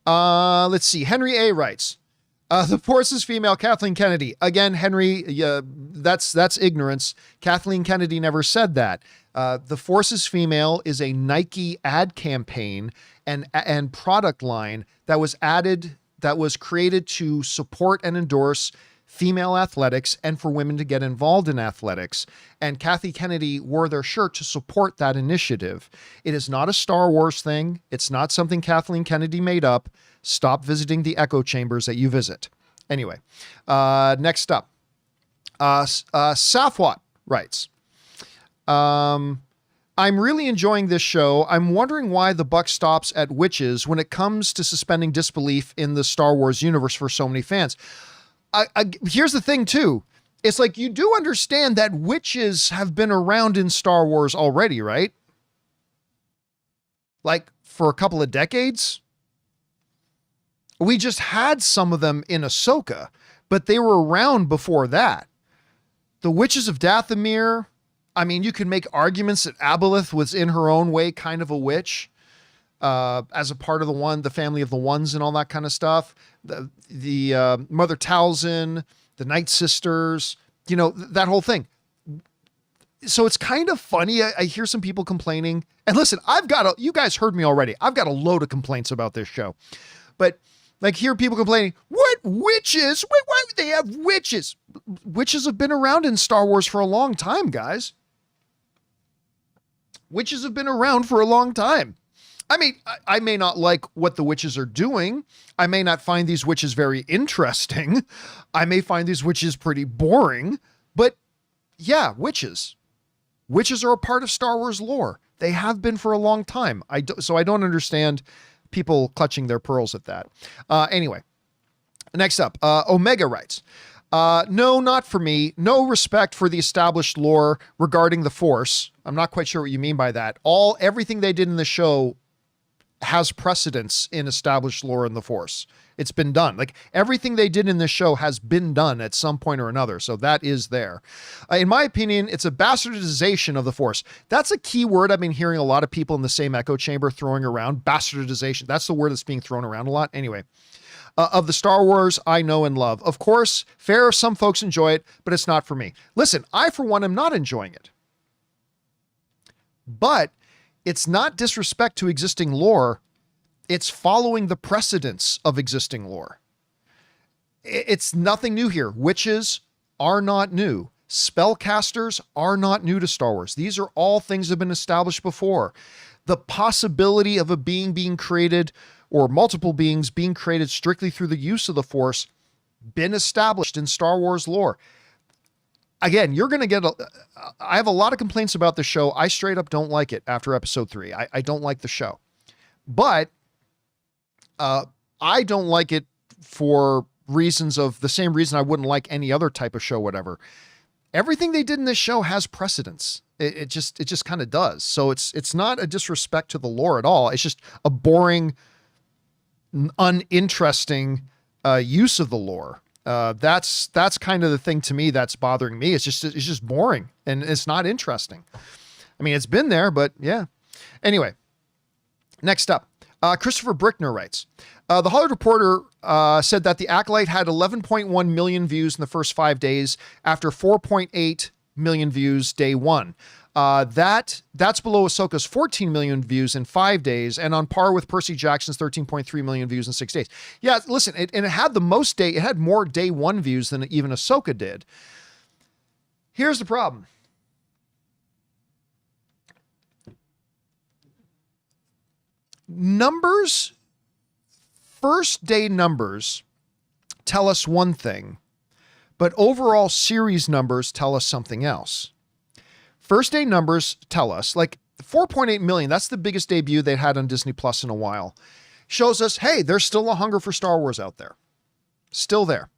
Let's see. Henry A. writes, the Force is female, Kathleen Kennedy. Again, Henry, that's ignorance. Kathleen Kennedy never said that. The Force is female is a Nike ad campaign and product line that was created to support and endorse female athletics and for women to get involved in athletics. And Kathy Kennedy wore their shirt to support that initiative. It is not a Star Wars thing. It's not something Kathleen Kennedy made up. Stop visiting the echo chambers that you visit. Anyway, next up, Safwat writes, I'm really enjoying this show. I'm wondering why the buck stops at witches when it comes to suspending disbelief in the Star Wars universe for so many fans. Here's the thing too. It's like, you do understand that witches have been around in Star Wars already, right? Like for a couple of decades. We just had some of them in Ahsoka, but they were around before that. The Witches of Dathomir. I mean, you could make arguments that Aboleth was in her own way kind of a witch. As a part of the family of the Ones and all that kind of stuff. The Mother Talzin, the Night Sisters, that whole thing. So it's kind of funny. I hear some people complaining, and listen, you guys heard me already. I've got a load of complaints about this show, but like hear people complaining, what witches? Why would they have witches? Witches have been around in Star Wars for a long time, guys. Witches have been around for a long time. I mean, I may not like what the witches are doing. I may not find these witches very interesting. I may find these witches pretty boring, but yeah, witches. Witches are a part of Star Wars lore. They have been for a long time. So I don't understand people clutching their pearls at that. Anyway, next up, Omega writes, no, not for me. No respect for the established lore regarding the Force. I'm not quite sure what you mean by that. Everything they did in the show has precedence in established lore in the Force. It's been done. Like everything they did in this show has been done at some point or another. So that is there. In my opinion, it's a bastardization of the Force. That's a key word I've been hearing a lot of people in the same echo chamber throwing around. Bastardization. That's the word that's being thrown around a lot. Anyway, of the Star Wars I know and love. Of course, fair, some folks enjoy it, but it's not for me. Listen, I for one am not enjoying it. But it's not disrespect to existing lore. It's following the precedents of existing lore. It's nothing new here. Witches are not new. Spellcasters are not new to Star Wars. These are all things that have been established before. The possibility of a being being created or multiple beings being created strictly through the use of the Force been established in Star Wars lore. Again, you're going to get I have a lot of complaints about the show. I straight up don't like it after episode 3. I don't like the show, but I don't like it for reasons of the same reason I wouldn't like any other type of show, whatever. Everything they did in this show has precedence. It just kind of does. So it's not a disrespect to the lore at all. It's just a boring, uninteresting use of the lore. That's kind of the thing to me that's bothering me. It's just boring and it's not interesting. I mean, it's been there, but yeah. Anyway, next up, Christopher Brickner writes, the Hollywood Reporter said that the Acolyte had 11.1 million views in the first 5 days after 4.8 million views day one. That's below Ahsoka's 14 million views in 5 days and on par with Percy Jackson's 13.3 million views in 6 days. Yeah, listen, it had more day one views than even Ahsoka did. Here's the problem. First day numbers tell us one thing, but overall series numbers tell us something else. First day numbers tell us, like 4.8 million, that's the biggest debut they had on Disney Plus in a while. Shows us, hey, there's still a hunger for Star Wars out there. Still there.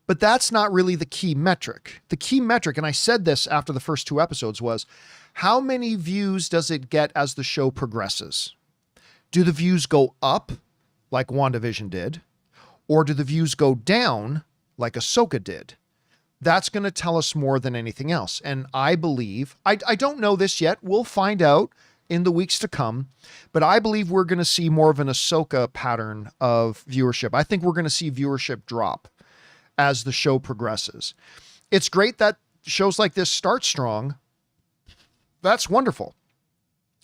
But that's not really the key metric. The key metric, and I said this after the first 2 episodes, was how many views does it get as the show progresses? Do the views go up like WandaVision did? Or do the views go down like Ahsoka did? That's going to tell us more than anything else. And I believe, I don't know this yet. We'll find out in the weeks to come, but I believe we're going to see more of an Ahsoka pattern of viewership. I think we're going to see viewership drop as the show progresses. It's great that shows like this start strong. That's wonderful.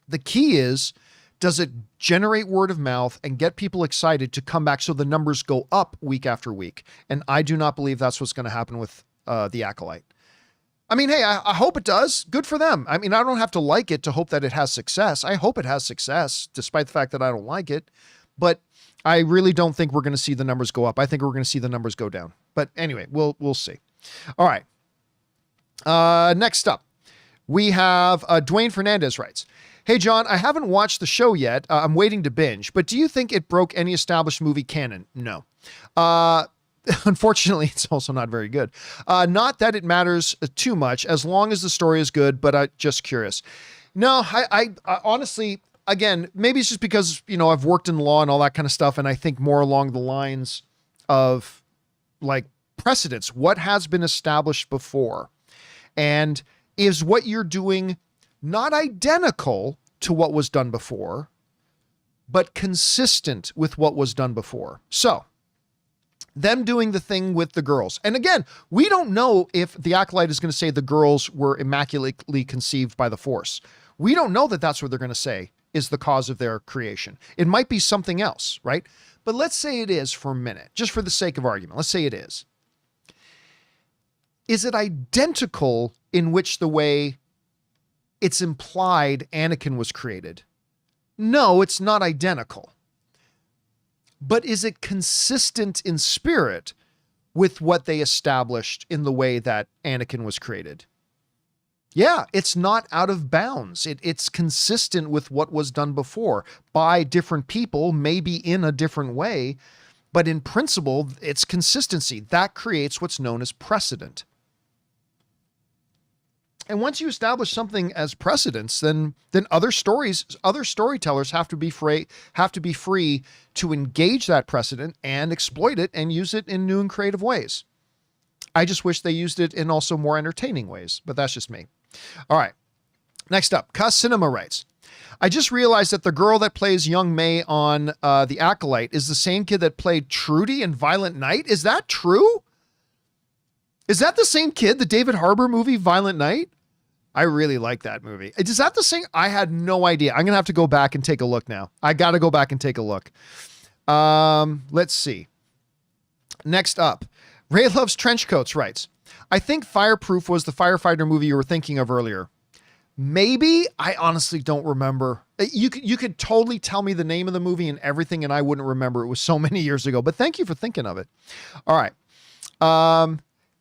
The key is, does it generate word of mouth and get people excited to come back so the numbers go up week after week? And I do not believe that's what's going to happen with the Acolyte. I mean, hey, I hope it does. Good for them. I mean, I don't have to like it to hope that it has success. I hope it has success, despite the fact that I don't like it. But I really don't think we're going to see the numbers go up. I think we're going to see the numbers go down. But anyway, we'll see. All right. Next up, we have Dwayne Fernandez writes, hey, John, I haven't watched the show yet. I'm waiting to binge, but do you think it broke any established movie canon? No. Unfortunately, it's also not very good. Not that it matters too much as long as the story is good, but I'm just curious. No, I honestly, again, maybe it's just because, I've worked in law and all that kind of stuff. And I think more along the lines of like precedents, what has been established before, and is what you're doing not identical to what was done before, but consistent with what was done before. So them doing the thing with the girls. And again, we don't know if the Acolyte is going to say the girls were immaculately conceived by the Force. We don't know that that's what they're going to say is the cause of their creation. It might be something else, right? But let's say it is for a minute, just for the sake of argument. Let's say it is. Is it identical in which the way it's implied Anakin was created No, it's not identical. But is it consistent in spirit with what they established in the way that Anakin was created? Yeah, it's not out of bounds. It's consistent with what was done before by different people, maybe in a different way, but in principle, it's consistency. That creates what's known as precedent. And once you establish something as precedence, then other storytellers have to be free to engage that precedent and exploit it and use it in new and creative ways. I just wish they used it in also more entertaining ways, but that's just me. All right. Next up, Cuss Cinema writes, I just realized that the girl that plays young May on The Acolyte is the same kid that played Trudy in Violent Night. Is that true? Is that the same kid, the David Harbour movie, Violent Night? I really like that movie. Is that the same? I had no idea. I'm going to have to go back and take a look now. I got to go back and take a look. Let's see. Next up, Ray Loves Trenchcoats writes, I think Fireproof was the firefighter movie you were thinking of earlier. Maybe. I honestly don't remember. You could totally tell me the name of the movie and everything, and I wouldn't remember. It was so many years ago, but thank you for thinking of it. All right.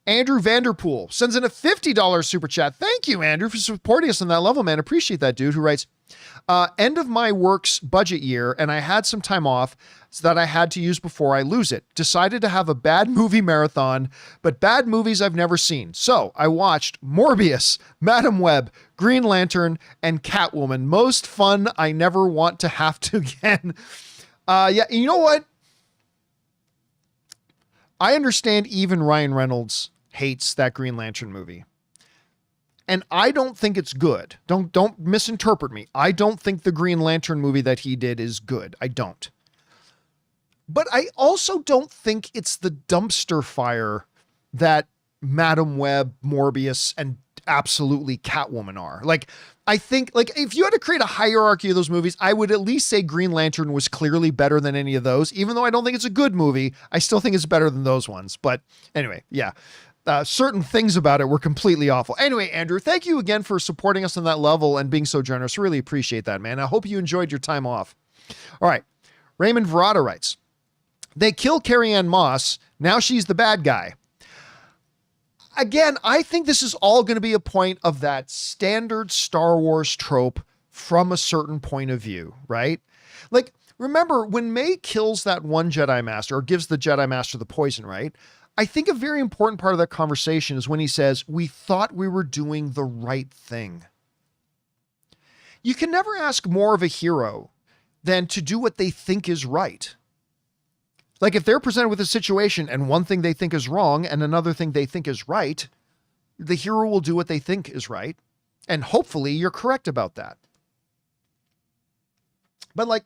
Andrew Vanderpool sends in a $50 super chat. Thank you, Andrew, for supporting us on that level, man. Appreciate that, dude, who writes, end of my work's budget year, and I had some time off so that I had to use before I lose it. Decided to have a bad movie marathon, but bad movies I've never seen. So I watched Morbius, Madam Web, Green Lantern, and Catwoman. Most fun I never want to have to again. Yeah, you know what? I understand even Ryan Reynolds hates that Green Lantern movie. And I don't think it's good. Don't misinterpret me. I don't think the Green Lantern movie that he did is good. I don't. But I also don't think it's the dumpster fire that Madam Web, Morbius, and absolutely Catwoman are. Like, I think, like, if you had to create a hierarchy of those movies, I would at least say Green Lantern was clearly better than any of those. Even though I don't think it's a good movie, I still think it's better than those ones. But anyway, yeah. Certain things about it were completely awful. Anyway, Andrew, thank you again for supporting us on that level and being so generous. Really appreciate that, man. I hope you enjoyed your time off. All right. Raymond Verrata writes, they kill Carrie-Anne Moss. Now she's the bad guy. Again, I think this is all going to be a point of that standard Star Wars trope from a certain point of view, right? Like, remember when May kills that one Jedi Master or gives the Jedi Master the poison, right? I think a very important part of that conversation is when he says, we thought we were doing the right thing. You can never ask more of a hero than to do what they think is right. Like if they're presented with a situation and one thing they think is wrong and another thing they think is right, the hero will do what they think is right. And hopefully you're correct about that. But like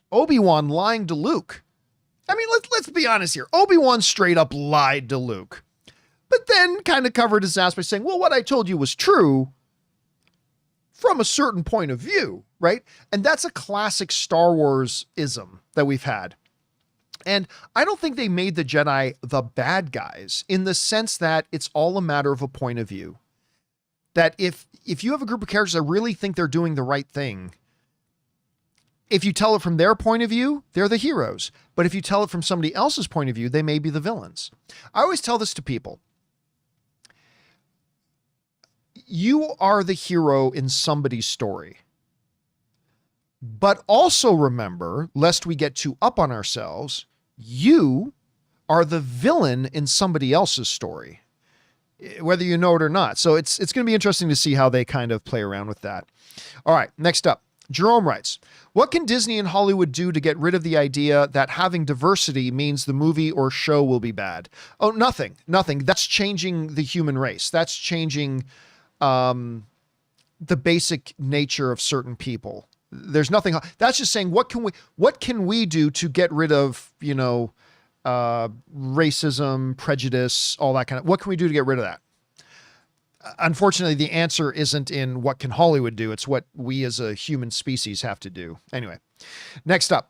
Obi-Wan lying to Luke. I mean, let's be honest here. Obi-Wan straight up lied to Luke, but then kind of covered his ass by saying, well, what I told you was true from a certain point of view, right? And that's a classic Star Wars-ism that we've had. And I don't think they made the Jedi the bad guys in the sense that it's all a matter of a point of view. That if you have a group of characters that really think they're doing the right thing, if you tell it from their point of view, they're the heroes. But if you tell it from somebody else's point of view, they may be the villains. I always tell this to people. You are the hero in somebody's story. But also remember, lest we get too up on ourselves, you are the villain in somebody else's story, whether you know it or not. So it's going to be interesting to see how they kind of play around with that. All right, next up. Jerome writes, what can Disney and Hollywood do to get rid of the idea that having diversity means the movie or show will be bad? Oh, nothing. That's changing the human race. That's changing the basic nature of certain people. There's nothing. That's just saying, what can we do to get rid of, racism, prejudice, all that kind of, what can we do to get rid of that? Unfortunately, the answer isn't in what can Hollywood do. It's what we as a human species have to do. Anyway, next up.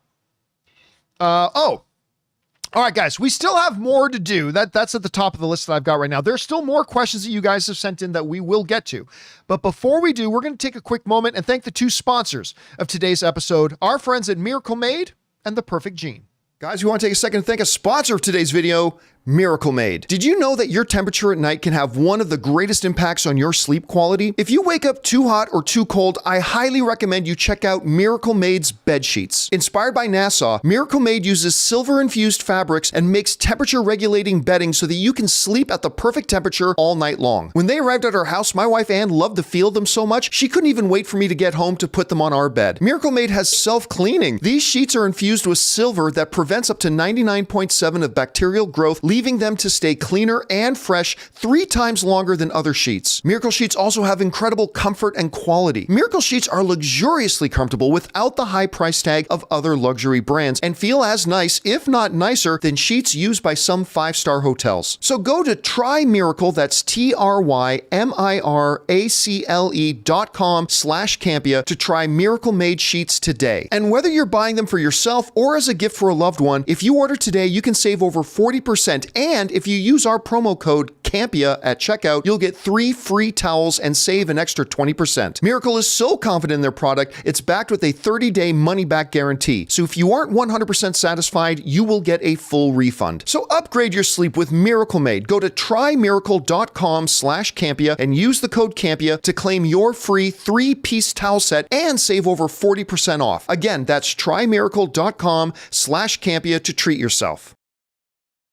All right, guys, we still have more to do. That's at the top of the list that I've got right now. There's still more questions that you guys have sent in that we will get to. But before we do, we're going to take a quick moment and thank the two sponsors of today's episode, our friends at Miracle Made and The Perfect Gene. Guys, we want to take a second to thank a sponsor of today's video, Miracle Made. Did you know that your temperature at night can have one of the greatest impacts on your sleep quality? If you wake up too hot or too cold, I highly recommend you check out Miracle Made's bed sheets. Inspired by NASA, Miracle Made uses silver-infused fabrics and makes temperature-regulating bedding so that you can sleep at the perfect temperature all night long. When they arrived at our house, my wife Ann loved the feel of them so much, she couldn't even wait for me to get home to put them on our bed. Miracle Made has self-cleaning. These sheets are infused with silver that prevents up to 99.7% of bacterial growth, leaving them to stay cleaner and fresh 3 times longer than other sheets. Miracle Sheets also have incredible comfort and quality. Miracle Sheets are luxuriously comfortable without the high price tag of other luxury brands and feel as nice, if not nicer, than sheets used by some 5-star hotels. So go to TryMiracle, that's TryMiracle.com/Campea to try Miracle Made sheets today. And whether you're buying them for yourself or as a gift for a loved one, if you order today, you can save over 40%. And if you use our promo code Campea at checkout, you'll get 3 free towels and save an extra 20%. Miracle is so confident in their product, it's backed with a 30-day money-back guarantee. So if you aren't 100% satisfied, you will get a full refund. So upgrade your sleep with Miracle Made. Go to TryMiracle.com/Campea and use the code Campea to claim your free 3-piece towel set and save over 40% off. Again, that's TryMiracle.com/Campea to treat yourself.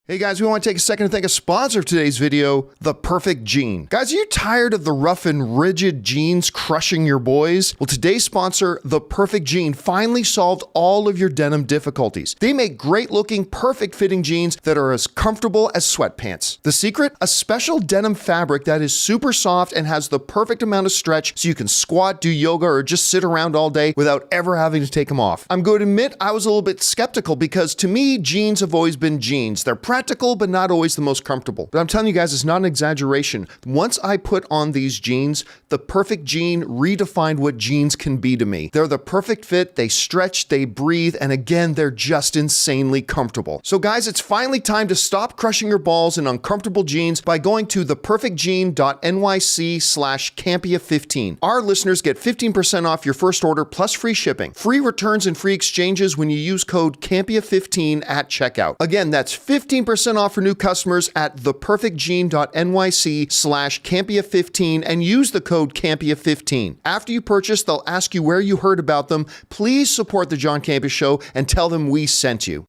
Hey guys, we want to take a second to thank a sponsor of today's video, The Perfect Gene. Guys, are you tired of the rough and rigid jeans crushing your boys? Well, today's sponsor, The Perfect Gene, finally solved all of your denim difficulties. They make great looking, perfect fitting jeans that are as comfortable as sweatpants. The secret? A special denim fabric that is super soft and has the perfect amount of stretch so you can squat, do yoga, or just sit around all day without ever having to take them off. I'm going to admit I was a little bit skeptical because to me, jeans have always been jeans. They're practical, but not always the most comfortable. But I'm telling you guys, it's not an exaggeration. Once I put on these jeans, The Perfect Gene redefined what jeans can be to me. They're the perfect fit, they stretch, they breathe, and again, they're just insanely comfortable. So guys, it's finally time to stop crushing your balls in uncomfortable jeans by going to theperfectgene.nyc/Campea15. Our listeners get 15% off your first order plus free shipping, free returns and free exchanges when you use code Campea15 at checkout. Again, that's 15% off for new customers at theperfectgene.nyc/Campea15 and use the code Campea15. After you purchase, they'll ask you where you heard about them. Please support the John Campea Show and tell them we sent you.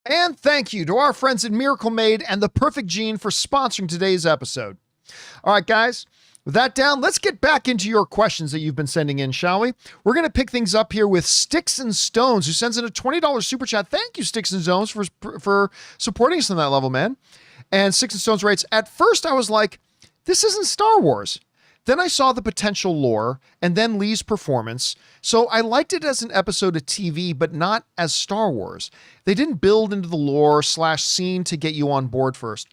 And thank you to our friends at Miracle Made and The Perfect Gene for sponsoring today's episode. All right, guys. With that down, let's get back into your questions that you've been sending in, shall we? We're going to pick things up here with Sticks and Stones, who sends in a $20 super chat. Thank you, Sticks and Stones, for supporting us on that level, man. And Sticks and Stones writes, at first I was like, this isn't Star Wars. Then I saw the potential lore and then Lee's performance. So I liked it as an episode of TV, but not as Star Wars. They didn't build into the lore/scene to get you on board first.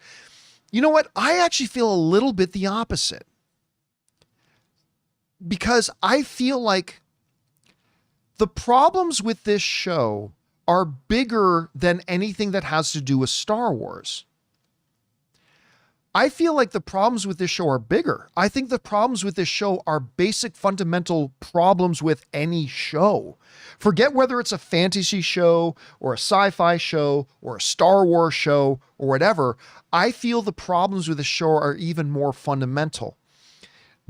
You know what? I actually feel a little bit the opposite. Because I feel like the problems with this show are bigger than anything that has to do with Star Wars. I feel like the problems with this show are bigger. I think the problems with this show are basic fundamental problems with any show. Forget whether it's a fantasy show or a sci-fi show or a Star Wars show or whatever. I feel the problems with the show are even more fundamental.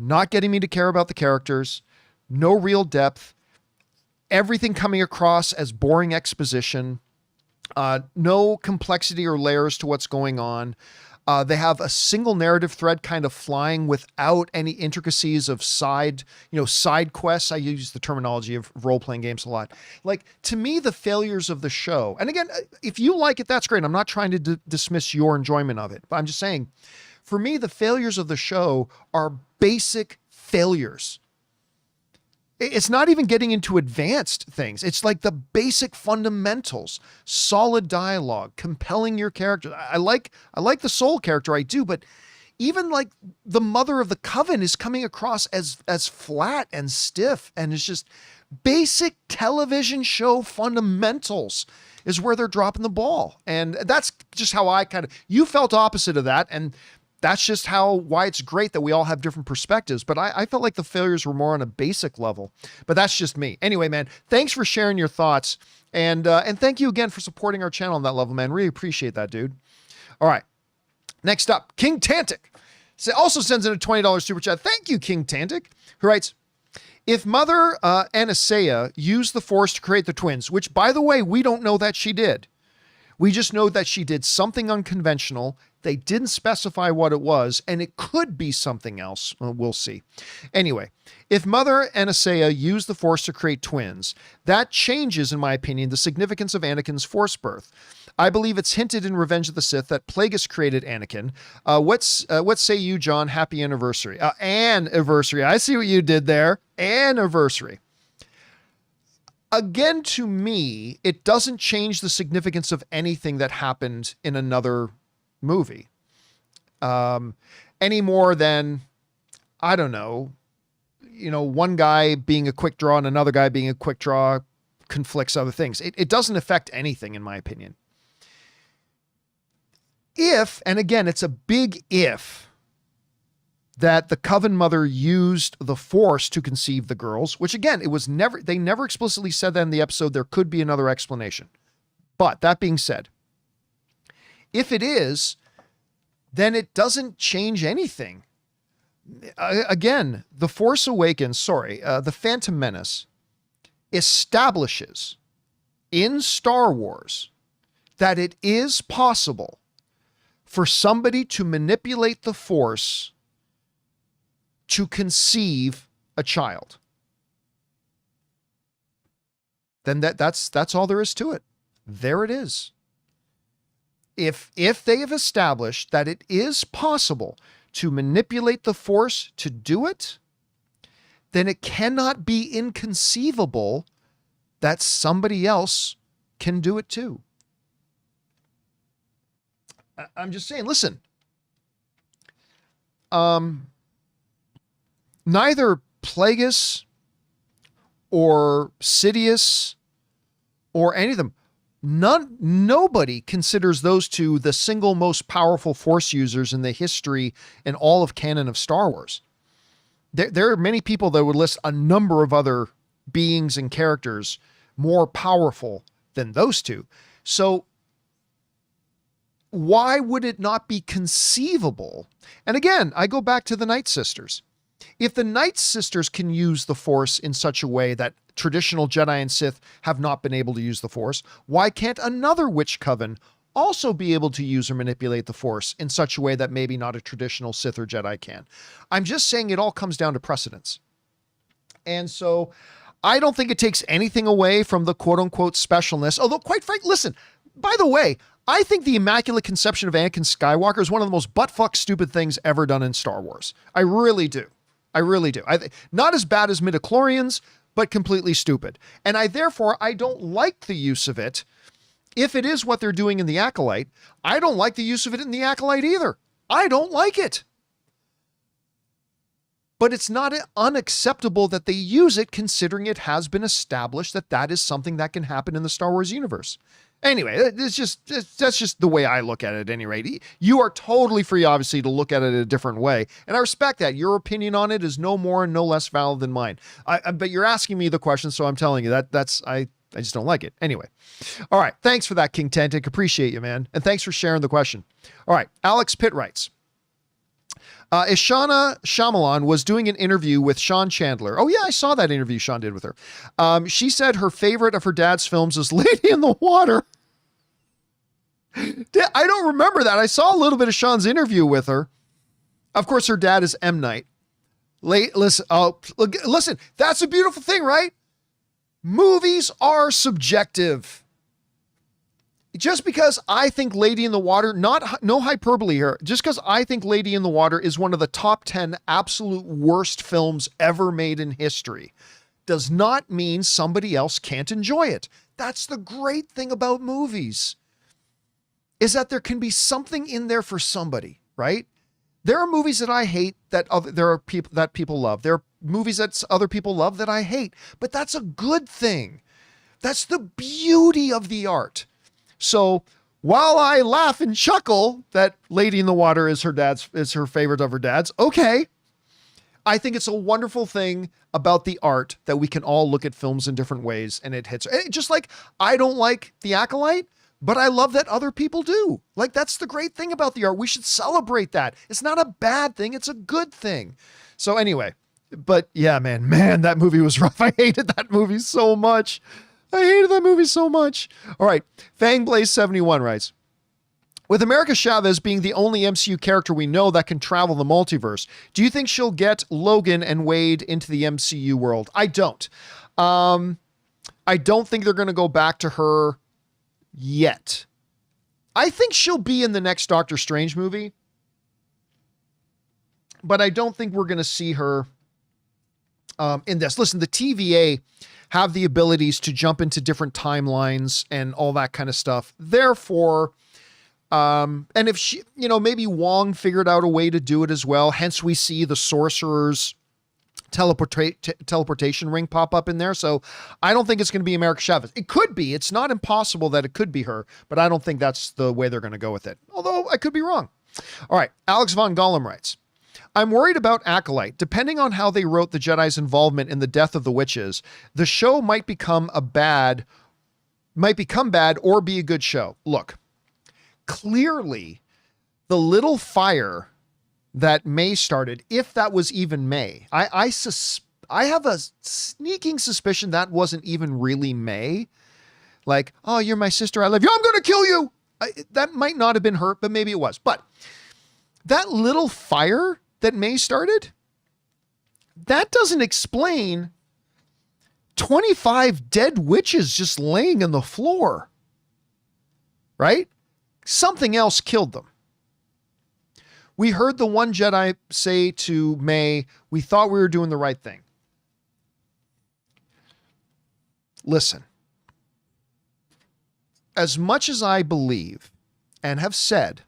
Not getting me to care about the characters, no real depth, everything coming across as boring exposition, no complexity or layers to what's going on. They have a single narrative thread kind of flying without any intricacies of side quests. I use the terminology of role-playing games a lot. Like, to me, the failures of the show, and again, if you like it, that's great. I'm not trying to dismiss your enjoyment of it, but I'm just saying, for me, the failures of the show are basic failures. It's not even getting into advanced things. It's like the basic fundamentals, solid dialogue, compelling your character. I like the Soul character, I do, but even like the Mother of the Coven is coming across as flat and stiff, and it's just basic television show fundamentals. is where they're dropping the ball. And that's just how you felt opposite of that. And that's just why it's great that we all have different perspectives. But I felt like the failures were more on a basic level, but that's just me. Anyway, man, thanks for sharing your thoughts. And thank you again for supporting our channel on that level, man. Really appreciate that, dude. All right. Next up, King Tantic also sends in a $20 super chat. Thank you, King Tantic, who writes, if Mother Anastasia used the Force to create the twins, which, by the way, we don't know that she did. We just know that she did something unconventional. They didn't specify what it was, and it could be something else. Well, we'll see. Anyway, if Mother Anastasia used the Force to create twins, that changes, in my opinion, the significance of Anakin's Force birth. I believe it's hinted in Revenge of the Sith that Plagueis created Anakin. What say you, John? Happy anniversary. Anniversary. I see what you did there. Anniversary. Again, to me, it doesn't change the significance of anything that happened in another movie. Any more than, I don't know, one guy being a quick draw and another guy being a quick draw conflicts other things. It doesn't affect anything, in my opinion. If, and again, it's a big if, that the Coven Mother used the Force to conceive the girls, which again, they never explicitly said that in the episode. There could be another explanation. But that being said, if it is, then it doesn't change anything. Again, The Force Awakens, The Phantom Menace establishes in Star Wars that it is possible for somebody to manipulate the Force to conceive a child. Then that's all there is to it. There it is. If they have established that it is possible to manipulate the Force to do it, then it cannot be inconceivable that somebody else can do it too. I'm just saying, listen, neither Plagueis or Sidious or any of them, nobody considers those two the single most powerful Force users in the history and all of canon of Star Wars. There are many people that would list a number of other beings and characters more powerful than those two. So why would it not be conceivable? And again, I go back to the Night Sisters. If the Night Sisters can use the Force in such a way that traditional Jedi and Sith have not been able to use the Force, why can't another witch coven also be able to use or manipulate the Force in such a way that maybe not a traditional Sith or Jedi can? I'm just saying it all comes down to precedence. And so I don't think it takes anything away from the quote unquote specialness. Although quite frankly, listen, by the way, I think the Immaculate Conception of Anakin Skywalker is one of the most buttfuck stupid things ever done in Star Wars. I really do. I really do. Not as bad as midichlorians, but completely stupid. And therefore, I don't like the use of it. If it is what they're doing in the Acolyte, I don't like the use of it in the Acolyte either. I don't like it. But it's not unacceptable that they use it, considering it has been established that that is something that can happen in the Star Wars universe. Anyway, that's just the way I look at it at any rate. You are totally free, obviously, to look at it a different way. And I respect that. Your opinion on it is no more and no less valid than mine. But you're asking me the question, so I'm telling you that I just don't like it. Anyway. All right. Thanks for that, King Tantic. Appreciate you, man. And thanks for sharing the question. All right. Alex Pitt writes, Ishana Shyamalan was doing an interview with Sean Chandler. Oh yeah, I saw that interview Sean did with her. She said her favorite of her dad's films is Lady in the Water. I don't remember that. I saw a little bit of Sean's interview with her. Of course, her dad is M. Night. Listen, that's a beautiful thing, right? Movies are subjective. Just because I think Lady in the Water, no hyperbole here, just because I think Lady in the Water is one of the top 10 absolute worst films ever made in history, does not mean somebody else can't enjoy it. That's the great thing about movies, is that there can be something in there for somebody, right? There are movies that I hate that people love. There are movies that other people love that I hate, but that's a good thing. That's the beauty of the art. So while I laugh and chuckle that Lady in the Water is her favorite of her dad's, okay. I think it's a wonderful thing about the art that we can all look at films in different ways and it hits. Just like I don't like The Acolyte, but I love that other people do. Like, that's the great thing about the art. We should celebrate that. It's not a bad thing. It's a good thing. So anyway, but yeah, man, that movie was rough. I hated that movie so much. All right. Fangblaze71 writes, with America Chavez being the only MCU character we know that can travel the multiverse, do you think she'll get Logan and Wade into the MCU world? I don't. I don't think they're going to go back to her yet. I think she'll be in the next Doctor Strange movie, but I don't think we're going to see her in this. Listen, the TVA have the abilities to jump into different timelines and all that kind of stuff. Therefore, and if she, maybe Wong figured out a way to do it as well. Hence we see the sorcerer's teleportation ring pop up in there. So I don't think it's going to be America Chavez. It could be. It's not impossible that it could be her, but I don't think that's the way they're going to go with it. Although I could be wrong. All right. Alex Von Gollum writes, I'm worried about Acolyte. Depending on how they wrote the Jedi's involvement in the death of the witches, the show might become bad or be a good show. Look, clearly the little fire that May started, if that was even May, I have a sneaking suspicion that wasn't even really May. Like, oh, you're my sister, I love you, I'm going to kill you. That might not have been her, but maybe it was. But that little fire that May started, that doesn't explain 25 dead witches just laying on the floor, right? Something else killed them. We heard the one Jedi say to May, we thought we were doing the right thing. Listen, as much as I believe and have said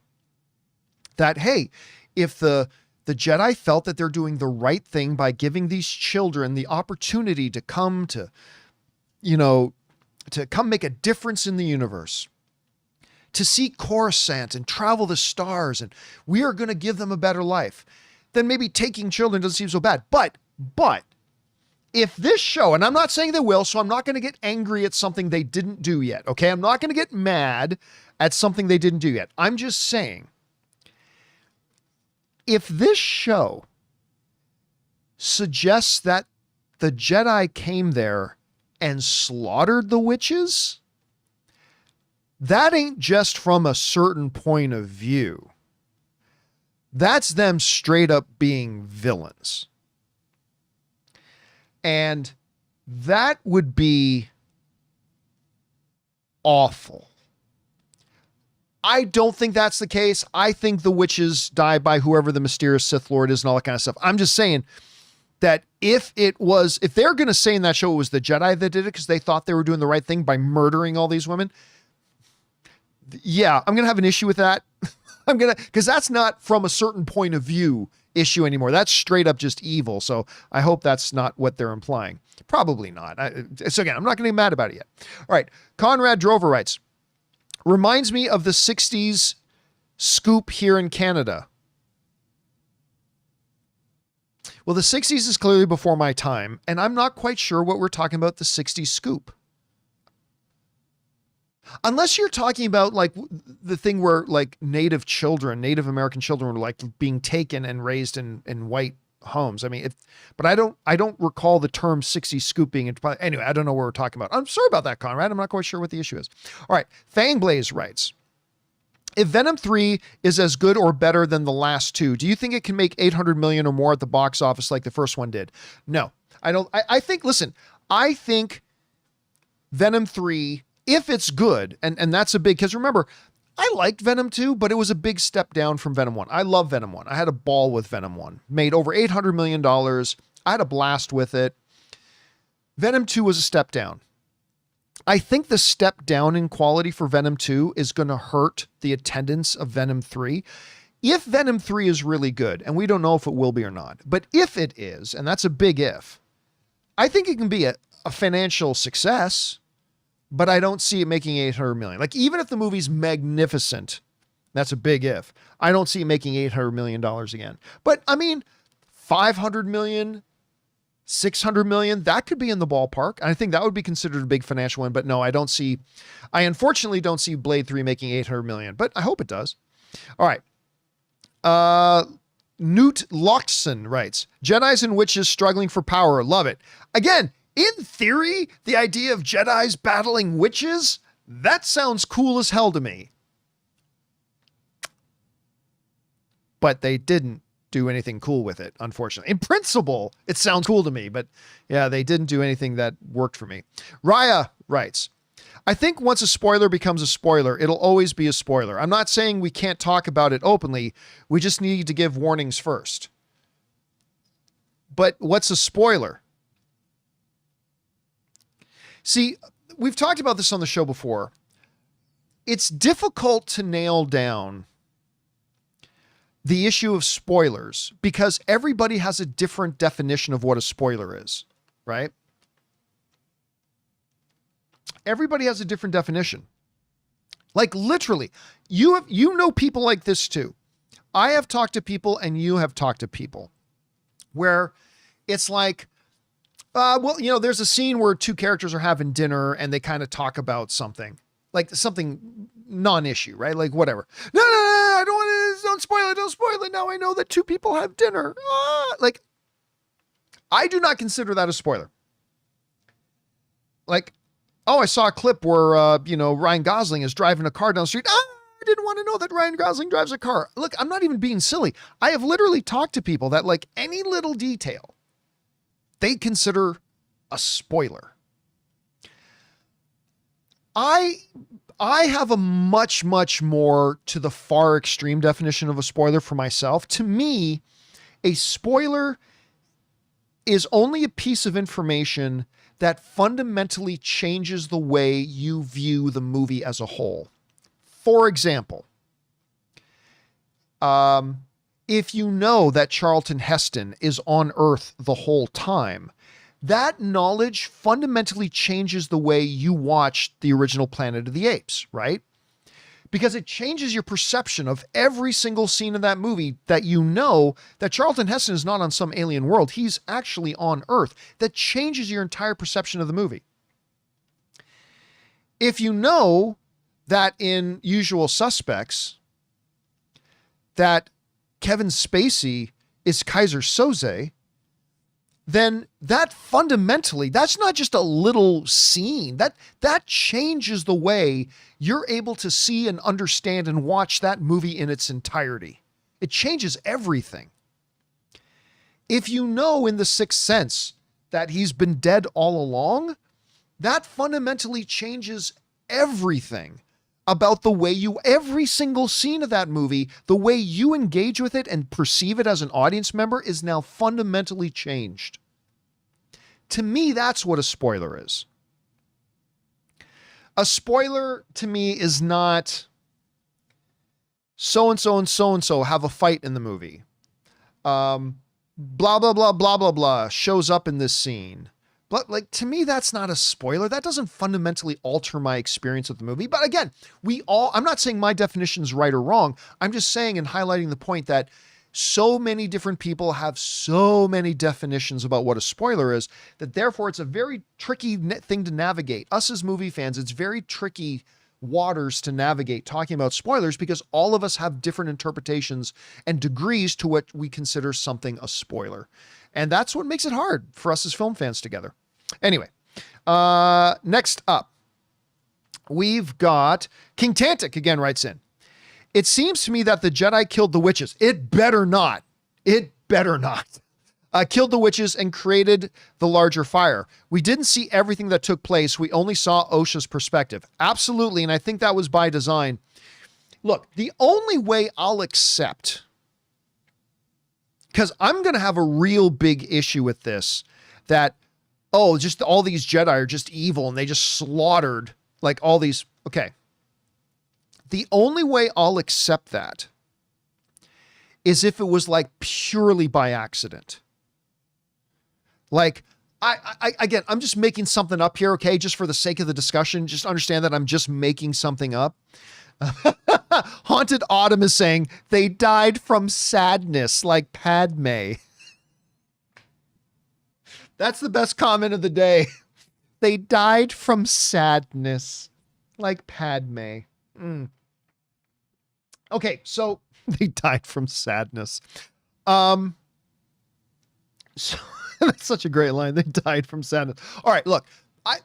that, hey, if the Jedi felt that they're doing the right thing by giving these children the opportunity to come to come make a difference in the universe, to see Coruscant and travel the stars, and we are going to give them a better life, then maybe taking children doesn't seem so bad. But if this show, and I'm not saying they will, so I'm not going to get angry at something they didn't do yet. Okay. I'm not going to get mad at something they didn't do yet. I'm just saying, if this show suggests that the Jedi came there and slaughtered the witches, that ain't just from a certain point of view. That's them straight up being villains. And that would be awful. I don't think that's the case. I think the witches die by whoever the mysterious Sith Lord is and all that kind of stuff. I'm just saying that if they're going to say in that show it was the Jedi that did it because they thought they were doing the right thing by murdering all these women, yeah, I'm going to have an issue with that. Because that's not from a certain point of view issue anymore. That's straight up just evil. So I hope that's not what they're implying. Probably not. So again, I'm not going to get mad about it yet. All right. Conrad Drover writes, reminds me of the 60s scoop here in Canada. Well, the 60s is clearly before my time, and I'm not quite sure what we're talking about the 60s scoop. Unless you're talking about like the thing where like Native American children were like being taken and raised in white homes. I mean, but I don't recall the term 60s scooping. Anyway, I don't know what we're talking about. I'm sorry about that, Conrad. I'm not quite sure what the issue is. All right. Fangblaze writes, if Venom 3 is as good or better than the last two, do you think it can make 800 million or more at the box office like the first one did? No, I don't. I think Venom 3, if it's good, and that's a big, because remember, I liked Venom 2, but it was a big step down from Venom 1. I love Venom 1. I had a ball with Venom 1. Made over $800 million. I had a blast with it. Venom 2 was a step down. I think the step down in quality for Venom 2 is going to hurt the attendance of Venom 3. If Venom 3 is really good, and we don't know if it will be or not, but if it is, and that's a big if, I think it can be a financial success. but I don't see it making 800 million. Like, even if the movie's magnificent, that's a big if, I don't see it making $800 million again. But I mean, 500 million, 600 million, that could be in the ballpark. And I think that would be considered a big financial win. But no, I unfortunately don't see Blade 3 making 800 million, but I hope it does. All right. Newt Lockson writes, Jedis and witches struggling for power. Love it. Again, in theory, the idea of Jedis battling witches, that sounds cool as hell to me. But they didn't do anything cool with it, unfortunately. In principle, it sounds cool to me, but yeah, they didn't do anything that worked for me. Raya writes, I think once a spoiler becomes a spoiler, it'll always be a spoiler. I'm not saying we can't talk about it openly. We just need to give warnings first. But what's a spoiler? See, we've talked about this on the show before. It's difficult to nail down the issue of spoilers because everybody has a different definition of what a spoiler is, right? Everybody has a different definition. Like literally, you know people like this too. I have talked to people and you have talked to people where it's like, there's a scene where two characters are having dinner and they kind of talk about something. Like something non-issue, right? Like whatever. No, I don't want to, don't spoil it. Now I know that two people have dinner. Like, I do not consider that a spoiler. Like, I saw a clip where, Ryan Gosling is driving a car down the street. I didn't want to know that Ryan Gosling drives a car. Look, I'm not even being silly. I have literally talked to people that like any little detail, they consider a spoiler. I have a much, much more to the far extreme definition of a spoiler for myself. To me, a spoiler is only a piece of information that fundamentally changes the way you view the movie as a whole. For example, if you know that Charlton Heston is on Earth the whole time, that knowledge fundamentally changes the way you watch the original Planet of the Apes, right? Because it changes your perception of every single scene in that movie that you know that Charlton Heston is not on some alien world. He's actually on Earth. That changes your entire perception of the movie. If you know that in Usual Suspects, that Kevin Spacey is Kaiser Soze, then that fundamentally, that's not just a little scene. That changes the way you're able to see and understand and watch that movie in its entirety. It changes everything. If you know in The Sixth Sense that he's been dead all along, that fundamentally changes everything about the way every single scene of that movie, the way you engage with it and perceive it as an audience member is now fundamentally changed. To me, that's what a spoiler is. A spoiler to me is not so-and-so and so-and-so have a fight in the movie. Blah, blah, blah, blah, blah, blah shows up in this scene. But like, to me, that's not a spoiler. That doesn't fundamentally alter my experience of the movie. But again, I'm not saying my definition is right or wrong. I'm just saying and highlighting the point that so many different people have so many definitions about what a spoiler is that therefore it's a very tricky thing to navigate. Us as movie fans, it's very tricky waters to navigate talking about spoilers because all of us have different interpretations and degrees to what we consider something a spoiler. And that's what makes it hard for us as film fans together. Anyway, next up, we've got King Tantic again writes in. It seems to me that the Jedi killed the witches. It better not. It better not. Killed the witches and created the larger fire. We didn't see everything that took place. We only saw Osha's perspective. Absolutely. And I think that was by design. Look, the only way I'll accept, because I'm going to have a real big issue with this, that, just all these Jedi are just evil and they just slaughtered like all these. Okay. The only way I'll accept that is if it was like purely by accident. Like Again, I'm just making something up here, okay? Just for the sake of the discussion, just understand that I'm just making something up. Haunted Autumn is saying they died from sadness like Padme. That's the best comment of the day. They died from sadness like Padme. Okay, so they died from sadness. So that's such a great line. They died from sadness. All right, look,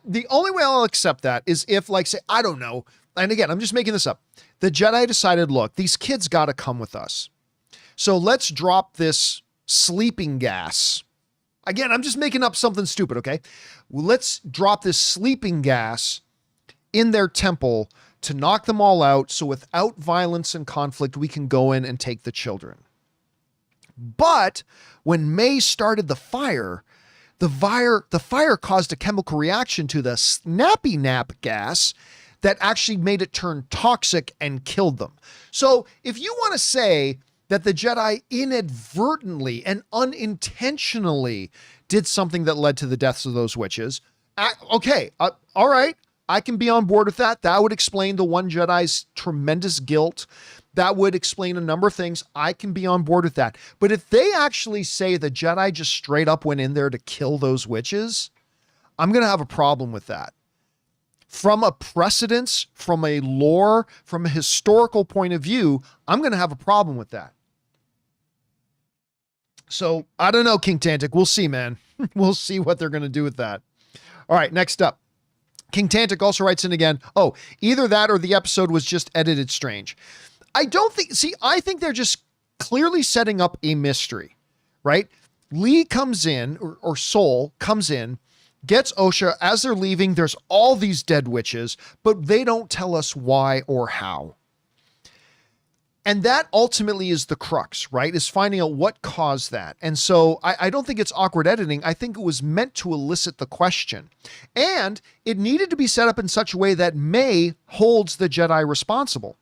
the only way I'll accept that is if, like, say, I don't know, and again, I'm just making this up. The Jedi decided, look, these kids got to come with us. So let's drop this sleeping gas. Again, I'm just making up something stupid, okay? Well, let's drop this sleeping gas in their temple to knock them all out. So without violence and conflict, we can go in and take the children. But when May started the fire caused a chemical reaction to the snappy nap gas that actually made it turn toxic and killed them. So if you want to say that the Jedi inadvertently and unintentionally did something that led to the deaths of those witches, okay, all right, I can be on board with that. That would explain the one Jedi's tremendous guilt. That would explain a number of things. I can be on board with that. But if they actually say the Jedi just straight up went in there to kill those witches, I'm going to have a problem with that. From a precedence, from a lore, from a historical point of view, I'm going to have a problem with that. So I don't know, King Tantic. We'll see, man. We'll see what they're going to do with that. All right, next up. King Tantic also writes in again, oh, either that or the episode was just edited strange. I think they're just clearly setting up a mystery, right? Lee comes in, or Soul comes in, gets Osha. As they're leaving, there's all these dead witches, but they don't tell us why or how. And that ultimately is the crux, right? Is finding out what caused that. And so I don't think it's awkward editing. I think it was meant to elicit the question. And it needed to be set up in such a way that May holds the Jedi responsible.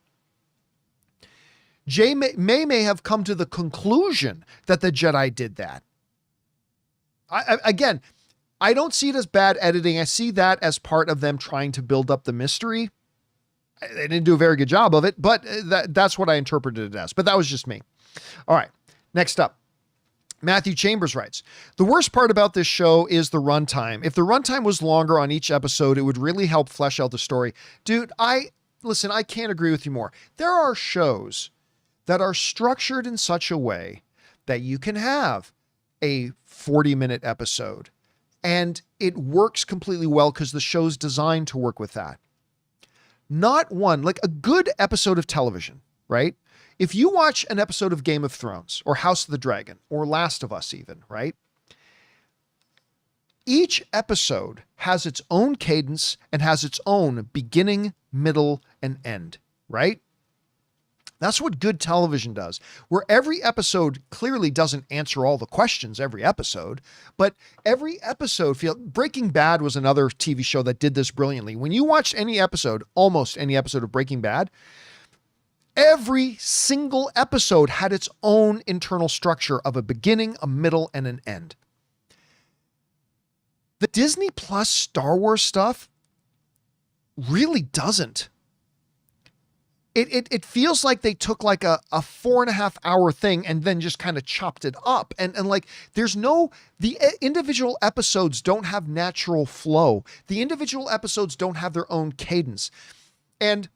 May have come to the conclusion that the Jedi did that. Again, I don't see it as bad editing. I see that as part of them trying to build up the mystery. They didn't do a very good job of it, but that's what I interpreted it as. But that was just me. All right, next up. Matthew Chambers writes, the worst part about this show is the runtime. If the runtime was longer on each episode, it would really help flesh out the story. Dude, I can't agree with you more. There are shows that are structured in such a way that you can have a 40-minute episode and it works completely well because the show's designed to work with that. Not one, like a good episode of television, right? If you watch an episode of Game of Thrones or House of the Dragon or Last of Us even, right? Each episode has its own cadence and has its own beginning, middle, and end, right? That's what good television does, where every episode clearly doesn't answer all the questions every episode, but every episode Breaking Bad was another TV show that did this brilliantly. When you watch any episode, almost any episode of Breaking Bad, every single episode had its own internal structure of a beginning, a middle, and an end. The Disney Plus Star Wars stuff really doesn't. It feels like they took like a 4.5 hour thing and then just kind of chopped it up. And like, the individual episodes don't have natural flow. The individual episodes don't have their own cadence. And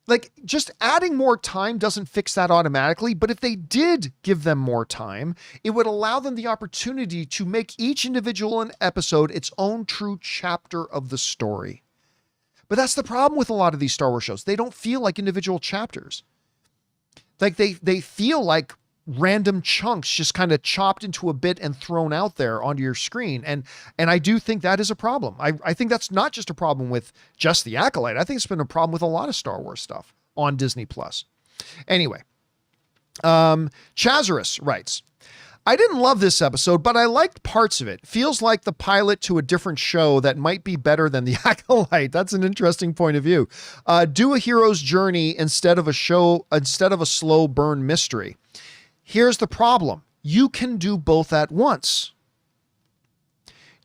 like, just adding more time doesn't fix that automatically. But if they did give them more time, it would allow them the opportunity to make each individual episode its own true chapter of the story. But that's the problem with a lot of these Star Wars shows. They don't feel like individual chapters. Like they feel like random chunks just kind of chopped into a bit and thrown out there onto your screen. And I do think that is a problem. I think that's not just a problem with just the Acolyte. I think it's been a problem with a lot of Star Wars stuff on Disney Plus. Anyway, Chazarus writes, I didn't love this episode, but I liked parts of it. Feels like the pilot to a different show that might be better than the Acolyte. That's an interesting point of view. Do a hero's journey instead of a slow burn mystery. Here's the problem. You can do both at once.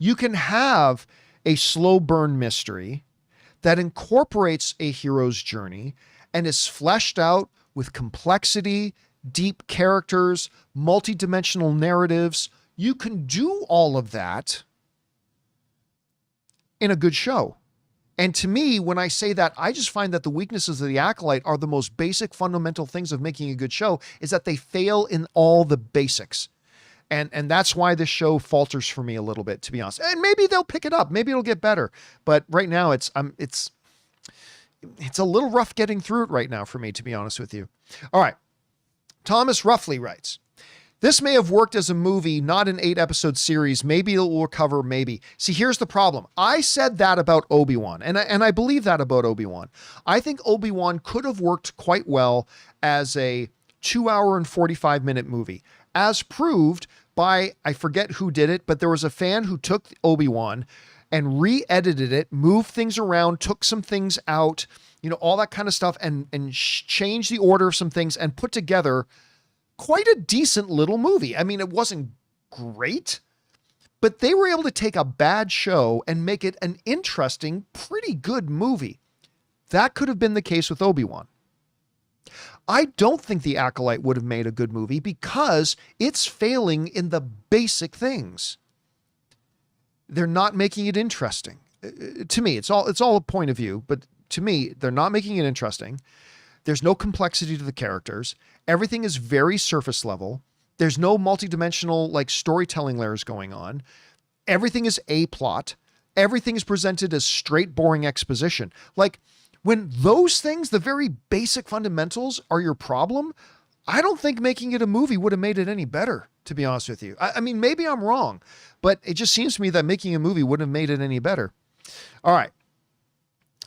You can have a slow burn mystery that incorporates a hero's journey and is fleshed out with complexity, deep characters, multi-dimensional narratives. You can do all of that in a good show. And to me, when I say that, I just find that the weaknesses of the Acolyte are the most basic fundamental things of making a good show, is that they fail in all the basics. And that's why this show falters for me a little bit, to be honest. And maybe they'll pick it up. Maybe it'll get better. But right now it's a little rough getting through it right now for me, to be honest with you. All right. Thomas Roughly writes, this may have worked as a movie, not an 8-episode series. Maybe it will recover, maybe. See, here's the problem. I said that about Obi-Wan, and I believe that about Obi-Wan. I think Obi-Wan could have worked quite well as a 2-hour and 45-minute movie, as proved by, I forget who did it, but there was a fan who took Obi-Wan and re-edited it, moved things around, took some things out, all that kind of stuff, and changed the order of some things and put together quite a decent little movie. I mean, it wasn't great, but they were able to take a bad show and make it an interesting, pretty good movie. That could have been the case with Obi-Wan. I don't think The Acolyte would have made a good movie because it's failing in the basic things. They're not making it interesting. To me, it's all a point of view, but to me, they're not making it interesting. There's no complexity to the characters. Everything is very surface level. There's no multidimensional like storytelling layers going on. Everything is a plot. Everything is presented as straight, boring exposition. Like when those things, the very basic fundamentals, are your problem, I don't think making it a movie would have made it any better, to be honest with you. I mean, maybe I'm wrong, but it just seems to me that making a movie wouldn't have made it any better. All right.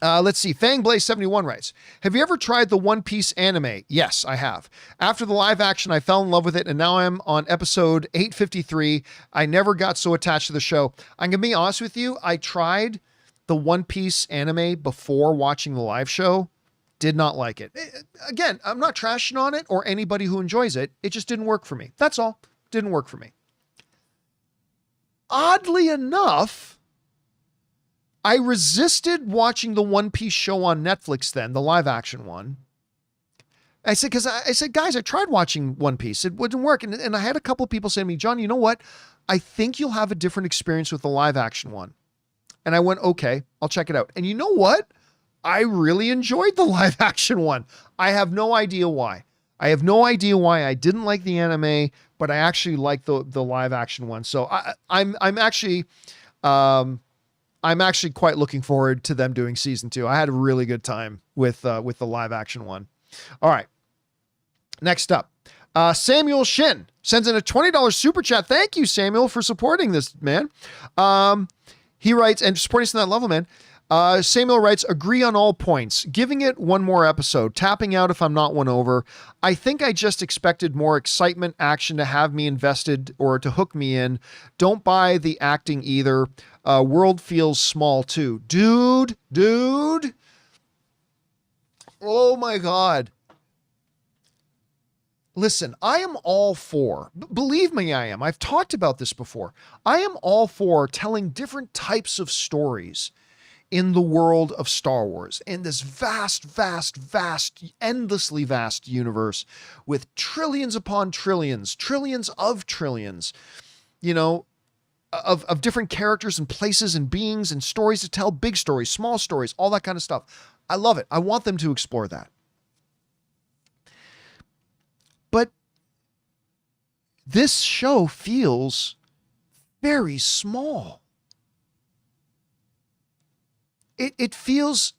Let's see. Fangblaze71 writes, have you ever tried the One Piece anime? Yes, I have. After the live action, I fell in love with it, and now I'm on episode 853. I never got so attached to the show. I'm going to be honest with you. I tried the One Piece anime before watching the live show. Did not like it. Again, I'm not trashing on it or anybody who enjoys it. It just didn't work for me. That's all. Didn't work for me. Oddly enough, I resisted watching the One Piece show on Netflix then, the live action one. I said, guys, I tried watching One Piece. It wouldn't work. And I had a couple of people say to me, John, you know what? I think you'll have a different experience with the live action one. And I went, okay, I'll check it out. And you know what? I really enjoyed the live action one. I have no idea why. I I didn't like the anime, but I actually liked the live action one. So I'm actually quite looking forward to them doing season 2. I had a really good time with the live action one. All right. Next up, Samuel Shin sends in a $20 super chat. Thank you, Samuel, for supporting this, man. He writes, and supporting us on that level, man. Samuel writes, agree on all points, giving it one more episode, tapping out if I'm not won over. I think I just expected more excitement, action to have me invested or to hook me in. Don't buy the acting either. World feels small too. Dude. Oh my God. Listen, I am all for, believe me, I am. I've talked about this before. I am all for telling different types of stories in the world of Star Wars, in this vast, endlessly vast universe with trillions upon trillions, trillions of trillions, of different characters and places and beings and stories to tell, big stories, small stories, all that kind of stuff. I love it. I want them to explore that. But this show feels very small. It feels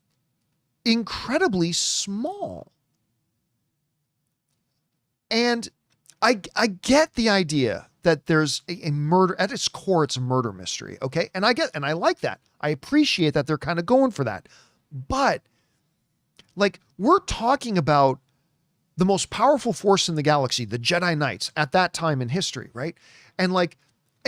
incredibly small. And I get the idea that there's a murder at its core. It's a murder mystery. Okay. And I like that. I appreciate that they're kind of going for that, but like we're talking about the most powerful force in the galaxy, the Jedi Knights at that time in history. Right. And like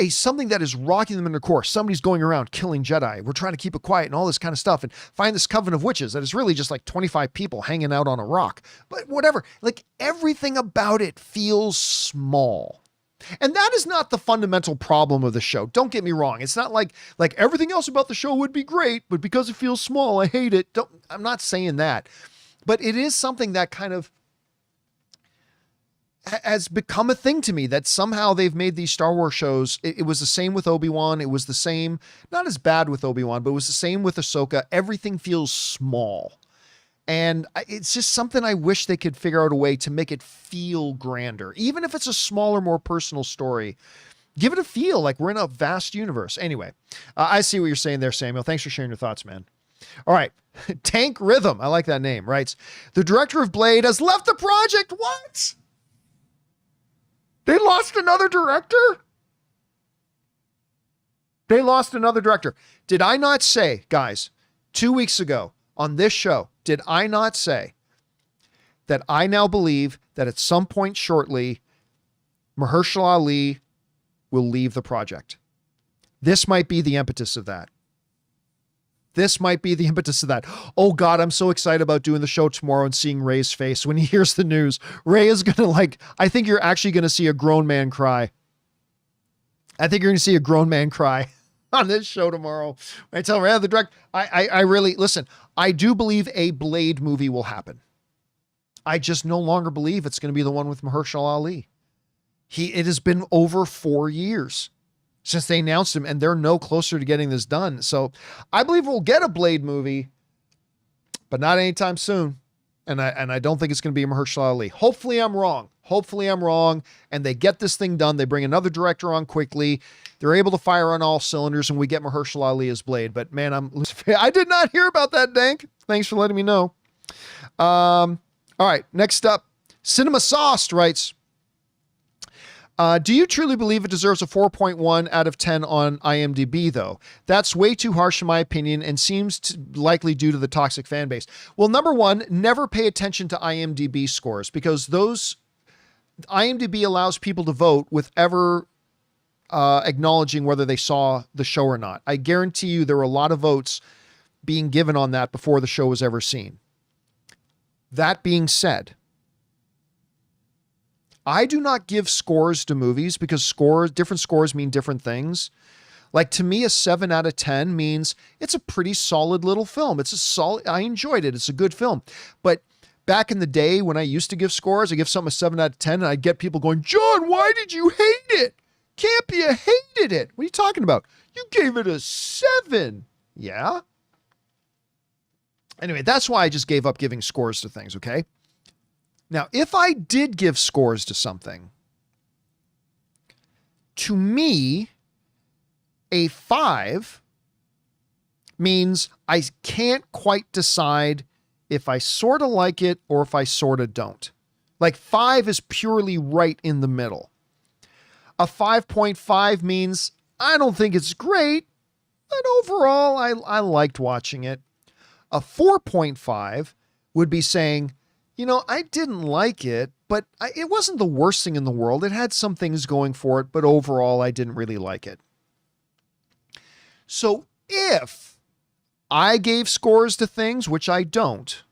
something that is rocking them in their core. Somebody's going around killing Jedi. We're trying to keep it quiet and all this kind of stuff and find this coven of witches that is really just like 25 people hanging out on a rock, but whatever, like everything about it feels small. And that is not the fundamental problem of the show. Don't get me wrong. It's not like everything else about the show would be great, but because it feels small, I hate it. I'm not saying that. But it is something that kind of has become a thing to me, that somehow they've made these Star Wars shows. It was the same with Obi-Wan. It was the same, not as bad with Obi-Wan, but it was the same with Ahsoka. Everything feels small. And it's just something I wish they could figure out a way to make it feel grander. Even if it's a smaller, more personal story, give it a feel like we're in a vast universe. Anyway, I see what you're saying there, Samuel. Thanks for sharing your thoughts, man. All right. Tank Rhythm. I like that name. Writes, the director of Blade has left the project. What? They lost another director? They lost another director. Did I not say, guys, 2 weeks ago on this show, did I not say that I now believe that at some point shortly, Mahershala Ali will leave the project? This might be the impetus of that. This might be the impetus of that. Oh God, I'm so excited about doing the show tomorrow and seeing Ray's face when he hears the news. Ray is going to I think you're actually going to see a grown man cry. I think you're going to see a grown man cry on this show tomorrow. I tell Ray, the direct, I really, listen, I do believe a Blade movie will happen. I just no longer believe it's going to be the one with Mahershala Ali. It has been over 4 years since they announced him, and they're no closer to getting this done. So I believe we'll get a Blade movie, but not anytime soon. And I don't think it's going to be Mahershala Ali. Hopefully I'm wrong. And they get this thing done. They bring another director on quickly. They're able to fire on all cylinders, and we get Mahershala Ali as Blade. But man, I did not hear about that, Dank. Thanks for letting me know. All right, next up, Cinema Sauced writes, do you truly believe it deserves a 4.1 out of 10 on IMDb, though? That's way too harsh in my opinion and seems likely due to the toxic fan base. Well, number one, never pay attention to IMDb scores, because IMDb allows people to vote with acknowledging whether they saw the show or not. I guarantee you there were a lot of votes being given on that before the show was ever seen. That being said, I do not give scores to movies because different scores mean different things. Like, to me, a 7 out of 10 means it's a pretty solid little film. I enjoyed it. It's a good film. But back in the day when I used to give scores, I give something a 7 out of 10 and I'd get people going, John, why did you hate it? Campea hated it. What are you talking about? You gave it a 7. Yeah. Anyway, that's why I just gave up giving scores to things. Okay. Now, if I did give scores to something, to me, a 5 means I can't quite decide if I sort of like it or if I sort of don't. Like, 5 is purely right in the middle. A 5.5 means I don't think it's great, but overall I liked watching it. A 4.5 would be saying, I didn't like it, but it wasn't the worst thing in the world. It had some things going for it, but overall, I didn't really like it. So if I gave scores to things, which I don't,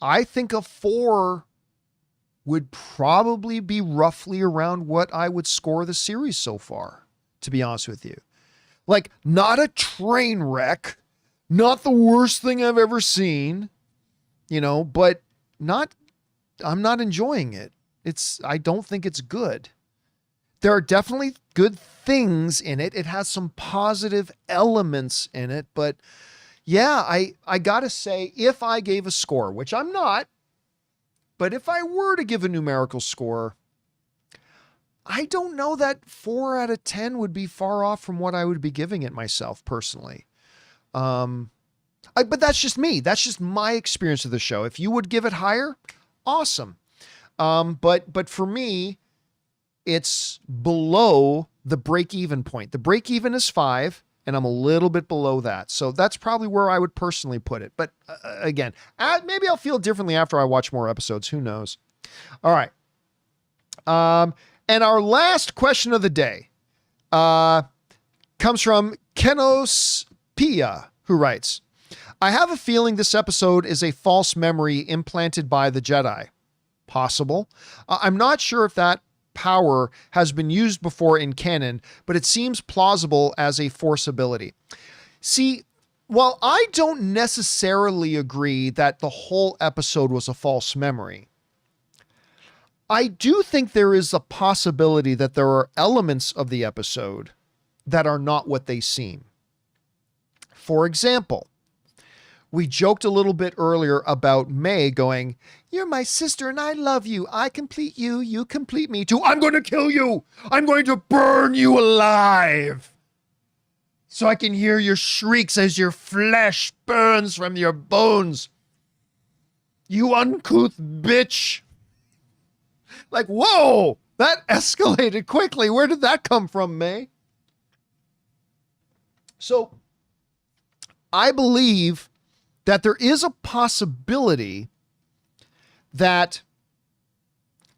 I think a 4 would probably be roughly around what I would score the series so far, to be honest with you. Like, not a train wreck, not the worst thing I've ever seen, but I'm not enjoying it. I don't think it's good. There are definitely good things in it. It has some positive elements in it, but yeah, I gotta say, if I gave a score, which I'm not, but if I were to give a numerical score, I don't know that 4 out of 10 would be far off from what I would be giving it myself personally. But that's just me. That's just my experience of the show. If you would give it higher, awesome. But for me, it's below the break-even point. The break-even is 5, and I'm a little bit below that. So that's probably where I would personally put it. But again, maybe I'll feel differently after I watch more episodes. Who knows? All right. And our last question of the day comes from Kenos Pia, who writes, I have a feeling this episode is a false memory implanted by the Jedi. Possible. I'm not sure if that power has been used before in canon, but it seems plausible as a Force ability. See, while I don't necessarily agree that the whole episode was a false memory, I do think there is a possibility that there are elements of the episode that are not what they seem. For example, we joked a little bit earlier about May going, "You're my sister and I love you. I complete you. You complete me," to "I'm going to kill you. I'm going to burn you alive so I can hear your shrieks as your flesh burns from your bones. You uncouth bitch." Like, whoa, that escalated quickly. Where did that come from, May? So I believe that there is a possibility that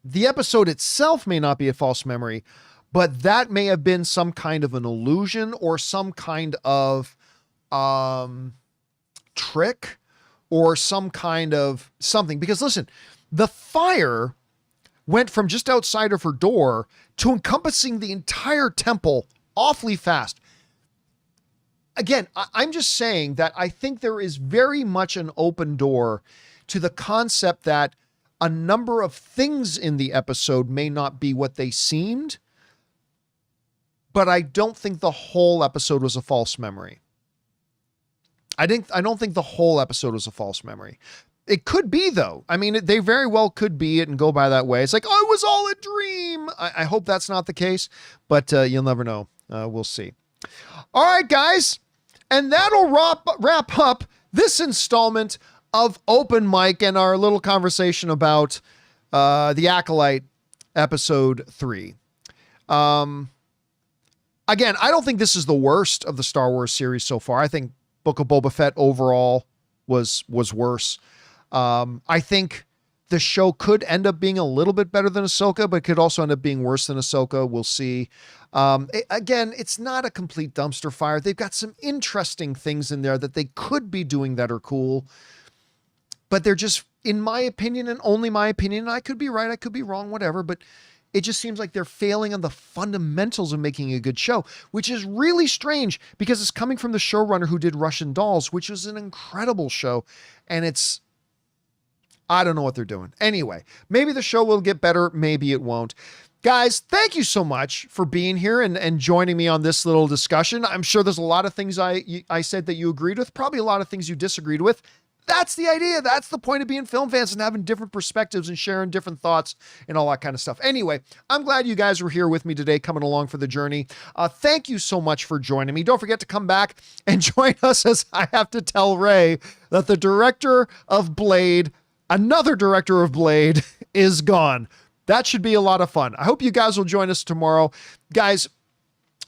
the episode itself may not be a false memory, but that may have been some kind of an illusion or some kind of trick or some kind of something. Because listen, the fire went from just outside of her door to encompassing the entire temple awfully fast. Again, I'm just saying that I think there is very much an open door to the concept that a number of things in the episode may not be what they seemed, but I don't think the whole episode was a false memory. I don't think the whole episode was a false memory. It could be, though. I mean, they very well could be it and go by that way. It's like, oh, it was all a dream. I hope that's not the case, but you'll never know. We'll see. All right, guys. And that'll wrap up this installment of Open Mic and our little conversation about the Acolyte episode 3. Again, I don't think this is the worst of the Star Wars series so far. I think Book of Boba Fett overall was worse. I think the show could end up being a little bit better than Ahsoka, but could also end up being worse than Ahsoka. We'll see. Again, it's not a complete dumpster fire. They've got some interesting things in there that they could be doing that are cool, but they're just, in my opinion, and only my opinion, I could be right, I could be wrong, whatever, but it just seems like they're failing on the fundamentals of making a good show, which is really strange because it's coming from the showrunner who did Russian Dolls, which was an incredible show. And I don't know what they're doing. Anyway, maybe the show will get better. Maybe it won't. Guys, thank you so much for being here and joining me on this little discussion. I'm sure there's a lot of things I said that you agreed with, probably a lot of things you disagreed with. That's the idea. That's the point of being film fans and having different perspectives and sharing different thoughts and all that kind of stuff. Anyway, I'm glad you guys were here with me today, coming along for the journey. Thank you so much for joining me. Don't forget to come back and join us as I have to tell Ray that the director of Blade, another director of Blade, is gone. That should be a lot of fun. I hope you guys will join us tomorrow. Guys,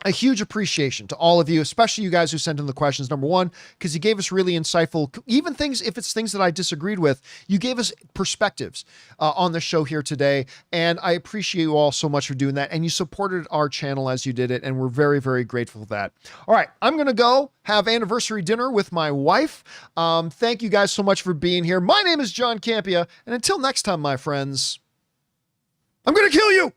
a huge appreciation to all of you, especially you guys who sent in the questions. Number one, because you gave us really insightful, even things, if it's things that I disagreed with, you gave us perspectives on the show here today. And I appreciate you all so much for doing that. And you supported our channel as you did it. And we're very, very grateful for that. All right, I'm going to go have anniversary dinner with my wife. Thank you guys so much for being here. My name is John Campea. And until next time, my friends, I'm going to kill you.